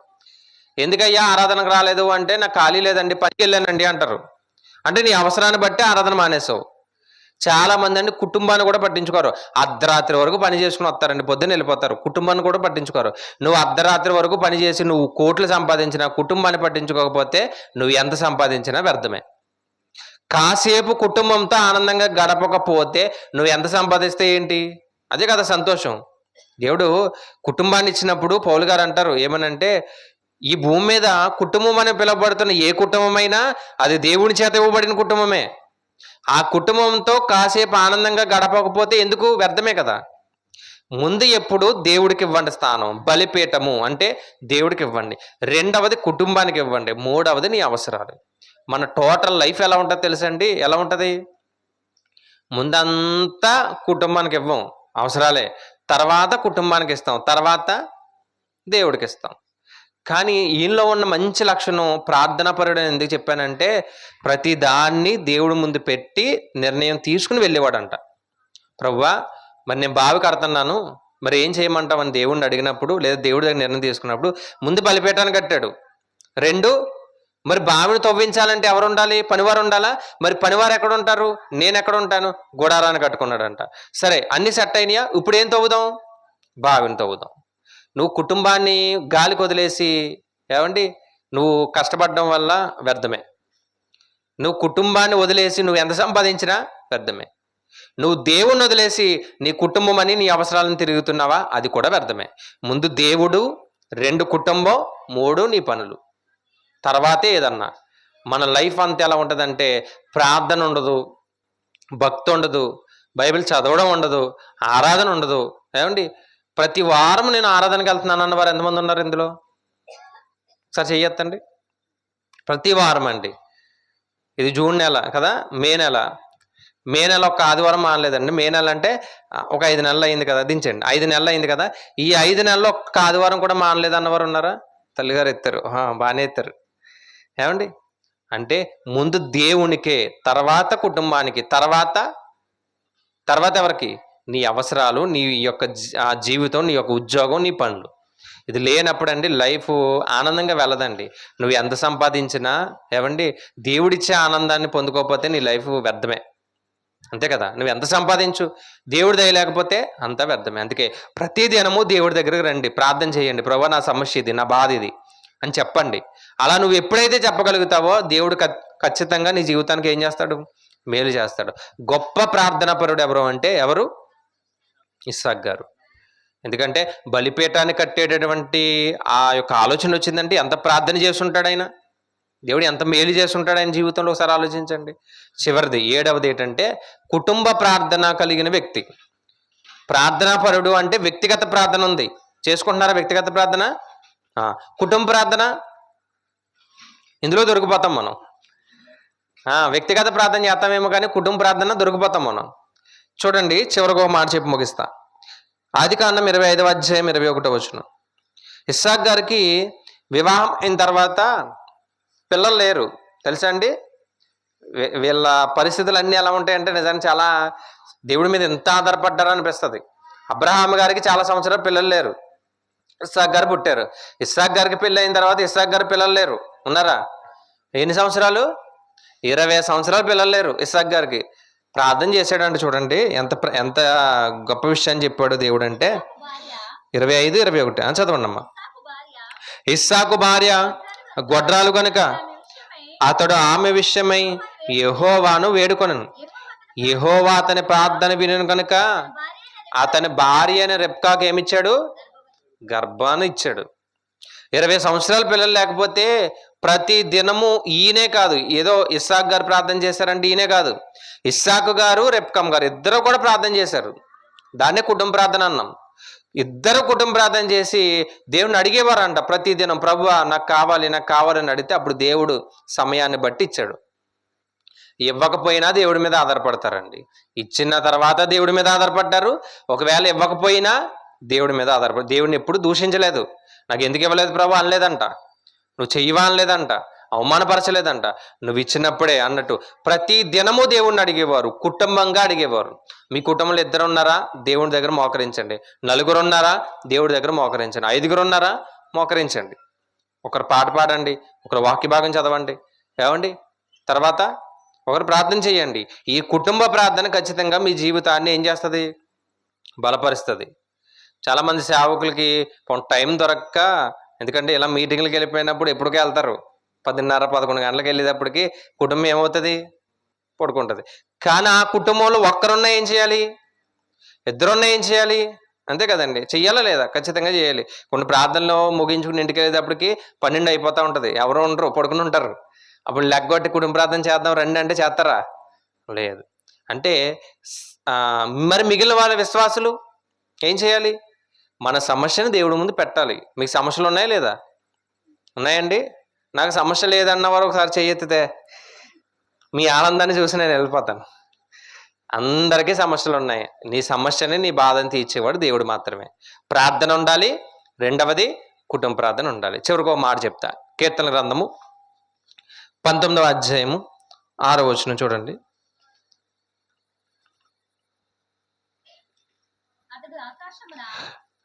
ఎందుకయ్యా ఆరాధనకు రాలేదు అంటే, నాకు ఖాళీ లేదండి, పనికి వెళ్ళానండి అంటారు. అంటే నీ అవసరాన్ని బట్టి ఆరాధన మానేసావు. చాలా మంది అండి కుటుంబాన్ని కూడా పట్టించుకోరు. అర్ధరాత్రి వరకు పని చేసుకుని వస్తారండి, పొద్దున్న వెళ్ళిపోతారు. కుటుంబాన్ని కూడా పట్టించుకోరు. నువ్వు అర్ధరాత్రి వరకు పని చేసి నువ్వు కోట్లు సంపాదించినా కుటుంబాన్ని పట్టించుకోకపోతే నువ్వు ఎంత సంపాదించినా వ్యర్థమే. కాసేపు కుటుంబంతో ఆనందంగా గడపకపోతే నువ్వు ఎంత సంపాదిస్తే ఏంటి? అదే కదా సంతోషం. దేవుడు కుటుంబాన్ని ఇచ్చినప్పుడు పౌలు గారు అంటారు ఏమనంటే, ఈ భూమి మీద కుటుంబం అని పిలువబడుతున్న ఏ కుటుంబమైనా అది దేవుని చేత ఇవ్వబడిన కుటుంబమే. ఆ కుటుంబంతో కాసేపు ఆనందంగా గడపకపోతే ఎందుకు? వ్యర్థమే కదా. ముందు ఎప్పుడు దేవుడికి ఇవ్వండి స్థానం. బలిపీఠము అంటే దేవుడికి ఇవ్వండి, రెండవది కుటుంబానికి ఇవ్వండి, మూడవది నీ అవసరాలు. మన టోటల్ లైఫ్ ఎలా ఉంటుంది తెలుసండి? ఎలా ఉంటుంది? ముందంతా కుటుంబానికి ఇవ్వం, అవసరాలే. తర్వాత కుటుంబానికి ఇస్తాం, తర్వాత దేవుడికి ఇస్తాం. కానీ ఈయనలో ఉన్న మంచి లక్షణం ప్రార్థనాపరుడు అని ఎందుకు చెప్పానంటే, ప్రతి దాన్ని దేవుడి ముందు పెట్టి నిర్ణయం తీసుకుని వెళ్ళేవాడంట. ప్రభువా, మరి నేను బావి కడుతున్నాను, మరి ఏం చేయమంటావు అని దేవుడిని అడిగినప్పుడు, లేదా దేవుడి దగ్గర నిర్ణయం తీసుకున్నప్పుడు ముందు బలిపీఠాన్ని కట్టాడు. రెండు, మరి బావిని తవ్వించాలంటే ఎవరు ఉండాలి? పనివారు ఉండాలా? మరి పనివారు ఎక్కడ ఉంటారు? నేను ఎక్కడ ఉంటాను? గుడారాన్ని కట్టుకున్నాడంట. సరే, అన్ని సెట్ అయినాయా? ఇప్పుడు ఏం తవ్వుదాం? బావిని తవ్వుదాం. నువ్వు కుటుంబాన్ని గాలికి వదిలేసి, ఏమండి, నువ్వు కష్టపడడం వల్ల వ్యర్థమే. నువ్వు కుటుంబాన్ని వదిలేసి నువ్వు ఎంత సంపాదించినా వ్యర్థమే. నువ్వు దేవుణ్ణి వదిలేసి నీ కుటుంబం అని నీ అవసరాలను తిరుగుతున్నావా? అది కూడా వ్యర్థమే. ముందు దేవుడు, రెండు కుటుంబం, మూడు నీ పనులు, తర్వాతే ఏదన్నా. మన లైఫ్ అంతా ఎలా ఉంటుందంటే, ప్రార్థన ఉండదు, భక్తి ఉండదు, బైబిల్ చదవడం ఉండదు, ఆరాధన ఉండదు. ఏమండి, ప్రతి వారం నేను ఆరాధనకి వెళ్తున్నాను అన్నవారు ఎంతమంది ఉన్నారు ఇందులో? ఒకసారి చెయ్యొద్దండి. ప్రతి వారం అండి. ఇది జూన్ నెల కదా, మే నెల. మే నెల ఒక ఆదివారం మానలేదండి. మే నెల అంటే ఒక 5 నెలలు అయింది కదా, దించండి. 5 నెలలు అయింది కదా, ఈ 5 నెలల్లో ఒక్క ఆదివారం కూడా మానలేదు అన్నవారు ఉన్నారా? తల్లిగారు ఎత్తారు, బాగానే ఎత్తారు. ఏమండి, అంటే ముందు దేవునికే, తర్వాత కుటుంబానికి, తర్వాత ఎవరికి? నీ అవసరాలు, నీ యొక్క జీవితం, నీ యొక్క ఉద్యోగం, నీ పనులు. ఇది లేనప్పుడు అండి లైఫ్ ఆనందంగా వెళ్ళదండి. నువ్వు ఎంత సంపాదించినా, ఏమండి, దేవుడిచ్చే ఆనందాన్ని పొందుకోకపోతే నీ లైఫ్ వ్యర్థమే. అంతే కదా. నువ్వు ఎంత సంపాదించు, దేవుడి దయ లేకపోతే అంతా వ్యర్థమే. అందుకే ప్రతి దినము దేవుడి దగ్గరకు రండి, ప్రార్థన చేయండి. ప్రభువా, నా సమస్య ఇది, నా బాధ ఇది అని చెప్పండి. అలా నువ్వు ఎప్పుడైతే చెప్పగలుగుతావో దేవుడు ఖచ్చితంగా నీ జీవితానికి ఏం చేస్తాడు? మేలు చేస్తాడు. గొప్ప ప్రార్థనా పరుడు ఎవరు అంటే ఎవరు? ఇస్సాకు గారు. ఎందుకంటే బలిపీఠాన్ని కట్టేటటువంటి ఆ యొక్క ఆలోచన వచ్చిందంటే ఎంత ప్రార్థన చేస్తుంటాడు ఆయన, దేవుడు ఎంత మేలు చేస్తుంటాడు ఆయన జీవితంలో. ఒకసారి ఆలోచించండి. చివరిది, 7వది ఏంటంటే కుటుంబ ప్రార్థన కలిగిన వ్యక్తి. ప్రార్థనాపరుడు అంటే వ్యక్తిగత ప్రార్థన ఉంది, చేసుకుంటున్నారా? వ్యక్తిగత ప్రార్థన, కుటుంబ ప్రార్థన, ఇందులో దొరికిపోతాం మనం. వ్యక్తిగత ప్రార్థన చేస్తామేమో కానీ కుటుంబ ప్రార్థన దొరికిపోతాం మనం. చూడండి, చివరికి ఒక మాట చెప్పి ముగిస్తా. ఆదికాండం 25వ అధ్యాయం 21వ వచనం. ఇస్సాకు గారికి వివాహం అయిన తర్వాత పిల్లలు లేరు, తెలుసా అండి? వీళ్ళ పరిస్థితులు అన్నీ ఎలా ఉంటాయంటే నిజానికి చాలా దేవుడి మీద ఎంత ఆధారపడ్డారో అనిపిస్తుంది. అబ్రహాం గారికి చాలా సంవత్సరాలు పిల్లలు లేరు, ఇస్సాకు గారు పుట్టారు. ఇస్సాకు గారికి పెళ్ళి అయిన తర్వాత ఇస్సాకు గారు పిల్లలు లేరు, ఉన్నారా? ఎన్ని సంవత్సరాలు? 20 సంవత్సరాలు పిల్లలు లేరు ఇస్సాకు గారికి. ప్రార్థన చేశాడంటే చూడండి ఎంత ఎంత గొప్ప విషయాన్ని చెప్పాడు దేవుడు అంటే. 25, 21 చదవండి అమ్మా. ఇస్సాకు భార్య గొడ్రాలు కనుక అతడు ఆమె విషయమై యెహోవాను వేడుకొనెను. యెహోవా అతని ప్రార్థన వినను కనుక అతని భార్య అయిన రెబ్కాకు ఏమిచ్చాడు? గర్భాన్ని ఇచ్చాడు. 20 సంవత్సరాల పిల్లలు లేకపోతే ప్రతి దినము ఈయనే కాదు, ఏదో ఇస్సాకు గారు ప్రార్థన చేశారంటే ఈయనే కాదు, ఇస్సాకు గారు రెబ్కమ్ గారు ఇద్దరు కూడా ప్రార్థన చేశారు. దాన్నే కుటుంబ ప్రార్థన అన్నాం. ఇద్దరు కుటుంబ ప్రార్థన చేసి దేవుడిని అడిగేవారంట ప్రతి దినం, ప్రభువా నాకు కావాలి నాకు కావాలని అడిగితే అప్పుడు దేవుడు సమయాన్ని బట్టి ఇచ్చాడు. ఇవ్వకపోయినా దేవుడి మీద ఆధారపడతారండి. ఇచ్చిన తర్వాత దేవుడి మీద ఆధారపడ్డారు. ఒకవేళ ఇవ్వకపోయినా దేవుడి మీద దేవుడిని ఎప్పుడు దూషించలేదు. నాకు ఎందుకు ఇవ్వలేదు ప్రభు అనలేదంట, నువ్వు చెయ్యవా అనలేదంట, అవమానపరచలేదంట. నువ్వు ఇచ్చినప్పుడే అన్నట్టు ప్రతి దినము దేవుణ్ణి అడిగేవారు, కుటుంబంగా అడిగేవారు. మీ కుటుంబంలో 2 ఉన్నారా, దేవుడి దగ్గర మోకరించండి. 4 ఉన్నారా, దేవుడి దగ్గర మోకరించండి. 5 ఉన్నారా, మోకరించండి. ఒకరు పాట పాడండి, ఒకరు వాక్య భాగం చదవండి, ఏమండి, తర్వాత ఒకరు ప్రార్థన చేయండి. ఈ కుటుంబ ప్రార్థన ఖచ్చితంగా మీ జీవితాన్ని ఏం చేస్తుంది, బలపరుస్తుంది. చాలామంది సేవకులకి టైం దొరక్క, ఎందుకంటే ఇలా మీటింగ్లకు వెళ్ళిపోయినప్పుడు ఎప్పటికే వెళ్తారు, 10:30-11 గంటలకు వెళ్ళేటప్పటికి కుటుంబం ఏమవుతుంది, పడుకుంటుంది. కానీ ఆ కుటుంబంలో ఒక్కరున్నా ఏం చేయాలి, 2 ఏం చేయాలి, అంతే కదండి, చెయ్యాలా లేదా, ఖచ్చితంగా చేయాలి. కొన్ని ప్రార్థనలో ముగించుకుని ఇంటికి వెళ్ళేటప్పటికి 12 అయిపోతూ ఉంటుంది, ఎవరు ఉండరు, పడుకుని ఉంటారు. అప్పుడు లెగ్గొట్టి కుటుంబ ప్రార్థన చేద్దాం రండి అంటే చేస్తారా, లేదు. అంటే మరి మిగిలిన వాళ్ళ విశ్వాసులు ఏం చేయాలి, మన సమస్యను దేవుడి ముందు పెట్టాలి. మీకు సమస్యలు ఉన్నాయా లేదా, ఉన్నాయండి, నాకు సమస్య లేదన్నవారు ఒకసారి చెయ్యెత్తితే మీ ఆనందాన్ని చూసి నేను వెళ్ళిపోతాను. అందరికీ సమస్యలు ఉన్నాయి. నీ సమస్యని నీ బాధని తీర్చేవాడు దేవుడు మాత్రమే. ప్రార్థన ఉండాలి, 2వది కుటుంబ ప్రార్థన ఉండాలి. చివరికి ఒక మాట చెప్తా, కీర్తన గ్రంథము 19వ అధ్యాయము 6వ వచనం చూడండి.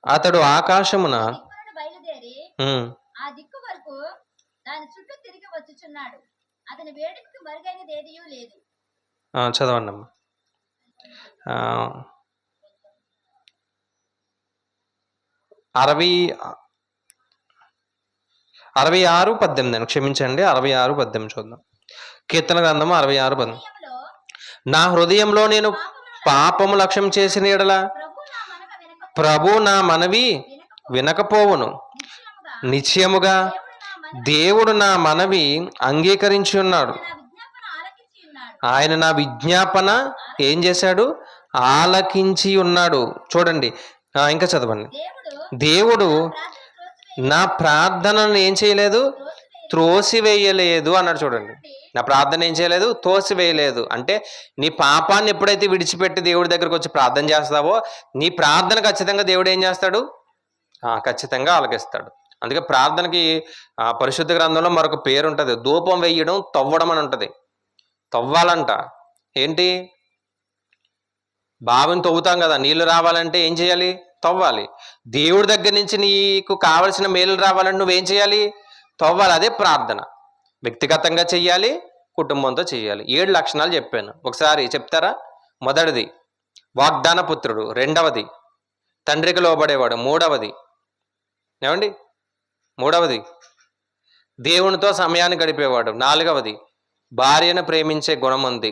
అతడు ఆకాశమున చదవండి అమ్మా. 66:18 క్షమించండి, 66:18 చూద్దాం. కీర్తన గ్రంథము 66:18. నా హృదయంలో నేను పాపము లక్ష్యం చేసిన ఎడల ప్రభు నా మనవి వినకపోవును. నిశ్చయముగా దేవుడు నా మనవి అంగీకరించి ఉన్నాడు. ఆయన నా విజ్ఞాపన ఏం చేశాడు, ఆలకించి ఉన్నాడు. చూడండి, ఇంకా చదవండి. దేవుడు నా ప్రార్థనను ఏం చేయలేదు, త్రోసివేయలేదు అన్నాడు. చూడండి, నా ప్రార్థన ఏం చేయలేదు, తోసివేయలేదు. అంటే నీ పాపాన్ని ఎప్పుడైతే విడిచిపెట్టి దేవుడి దగ్గరకు వచ్చి ప్రార్థన చేస్తావో నీ ప్రార్థన ఖచ్చితంగా దేవుడు ఏం చేస్తాడు, ఖచ్చితంగా ఆలకిస్తాడు. అందుకే ప్రార్థనకి పరిశుద్ధ గ్రంథంలో మరొక పేరు ఉంటుంది, ధూపం వేయడం, తవ్వడం అని ఉంటుంది. తవ్వాలంట, ఏంటి, బావిని తవ్వుతాం కదా, నీళ్లు రావాలంటే ఏం చేయాలి, తవ్వాలి. దేవుడి దగ్గర నుంచి నీకు కావలసిన మేలు రావాలంటే నువ్వేం చేయాలి, తవ్వాలి. అదే ప్రార్థన. వ్యక్తిగతంగా చెయ్యాలి, కుటుంబంతో చెయ్యాలి. 7 లక్షణాలు చెప్పాను, ఒకసారి చెప్తారా? మొదటిది వాగ్దాన పుత్రుడు, 2వది తండ్రికి లోబడేవాడు, 3వది ఏమండి, 3వది దేవునితో సమయాన్ని గడిపేవాడు, 4వది భార్యను ప్రేమించే గుణం ఉంది.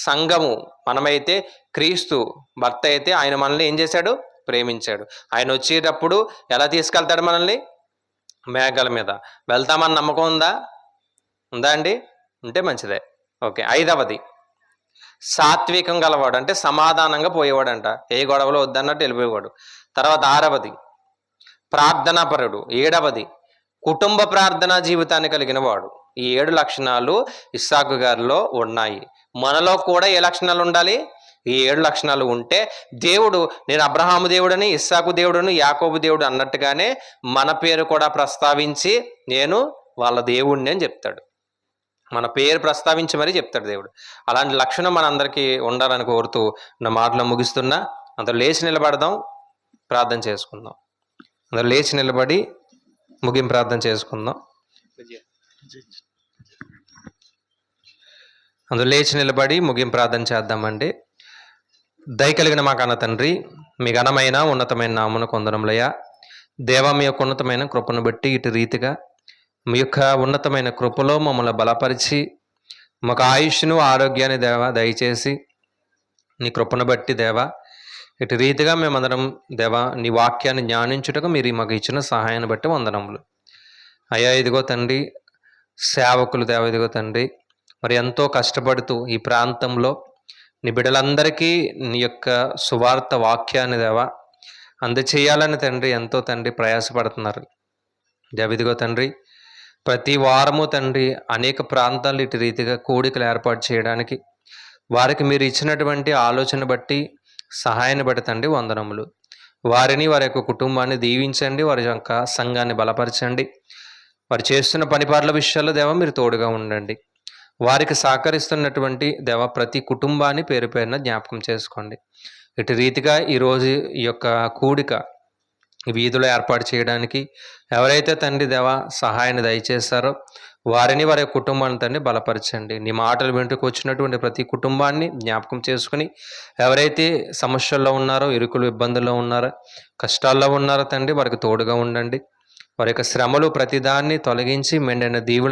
సంఘము మనమైతే క్రీస్తు భర్త అయితే ఆయన మనల్ని ఏం చేశాడు, ప్రేమించాడు. ఆయన వచ్చేటప్పుడు ఎలా తీసుకెళ్తాడు మనల్ని, మేఘాల మీద. వెళ్తామని నమ్మకం ఉందా, ఉందా అండి, ఉంటే మంచిదే. ఓకే. 5వది సాత్వికం గలవాడు, అంటే సమాధానంగా పోయేవాడంట, ఏ గొడవలో వద్దన్నట్టు వెళ్ళిపోయేవాడు. తర్వాత 6వది ప్రార్థనాపరుడు. 7వది కుటుంబ ప్రార్థనా జీవితాన్ని కలిగిన వాడు. ఈ 7 లక్షణాలు ఇస్సాకు గారిలో ఉన్నాయి. మనలో కూడా ఏ లక్షణాలు ఉండాలి, ఈ 7 లక్షణాలు ఉంటే దేవుడు, నేను అబ్రహాము దేవుడని, ఇస్సాకు దేవుడని, యాకోబు దేవుడు అన్నట్టుగానే మన పేరు కూడా ప్రస్తావించి నేను వాళ్ళ దేవుడిని అని చెప్తాడు. మన పేరు ప్రస్తావించి మరీ చెప్తాడు దేవుడు. అలాంటి లక్షణం మనందరికీ ఉండాలని కోరుతూ నా మాటలు ముగిస్తున్నా. అందరూ లేచి నిలబడదాం, ప్రార్థన చేసుకుందాం. అందరూ లేచి నిలబడి ముగింపు ప్రార్థన చేసుకుందాం. అందరూ లేచి నిలబడి ముగింపు ప్రార్థన చేద్దామండి. దయ కలిగిన మా కన్న తండ్రి, మీ ఘనమైన ఉన్నతమైన నామమున కొందరములయ్యా. దేవా, మీ యొక్క ఉన్నతమైన కృపను బట్టి ఇటు రీతిగా మీ యొక్క ఉన్నతమైన కృపలో మమ్మల్ని బలపరిచి మాకు ఆయుష్ను ఆరోగ్యాన్ని దేవా దయచేసి నీ కృపను బట్టి దేవా ఇటు రీతిగా మేమందరం దేవా నీ వాక్యాన్ని ధ్యానించుటకు మీరు మాకు ఇచ్చిన సహాయాన్ని బట్టి వందనములు. అయ్యా ఇదిగో తండ్రి, సేవకులు దేవ ఇదిగో తండ్రి, మరి ఎంతో కష్టపడుతూ ఈ ప్రాంతంలో నీ బిడ్డలందరికీ నీ యొక్క సువార్త వాక్యాన్ని దేవా అందచేయాలని తండ్రి ఎంతో తండ్రి ప్రయాసపడుతున్నారు. దేవ ఇదిగో తండ్రి, ప్రతి వారము తండ్రి అనేక ప్రాంతాలు ఇటు రీతిగా కూడికలు ఏర్పాటు చేయడానికి వారికి మీరు ఇచ్చినటువంటి ఆలోచన బట్టి సహాయాన్ని బట్టి తండ్రి వందనములు. వారిని వారి యొక్క కుటుంబాన్ని దీవించండి, వారి యొక్క సంఘాన్ని బలపరచండి. వారు చేస్తున్న పనిపాట్ల విషయాల్లో దేవ మీరు తోడుగా ఉండండి. వారికి సహకరిస్తున్నటువంటి దేవ ప్రతి కుటుంబాన్ని పేరు పేరున జ్ఞాపకం చేసుకోండి. ఇటు రీతిగా ఈరోజు ఈ యొక్క కూడిక వీధిలో ఏర్పాటు చేయడానికి ఎవరైతే తండ్రి దేవ సహాయాన్ని దయచేస్తారో వారిని వారి కుటుంబాన్ని తండ్రి బలపరచండి. నీ మాటలు వింటూకు వచ్చినటువంటి ప్రతి కుటుంబాన్ని జ్ఞాపకం చేసుకుని ఎవరైతే సమస్యల్లో ఉన్నారో, ఇరుకులు ఇబ్బందుల్లో ఉన్నారో, కష్టాల్లో ఉన్నారో తండ్రి వారికి తోడుగా ఉండండి. వారి యొక్క శ్రమలు ప్రతిదాన్ని తొలగించి మెండైన దీవుల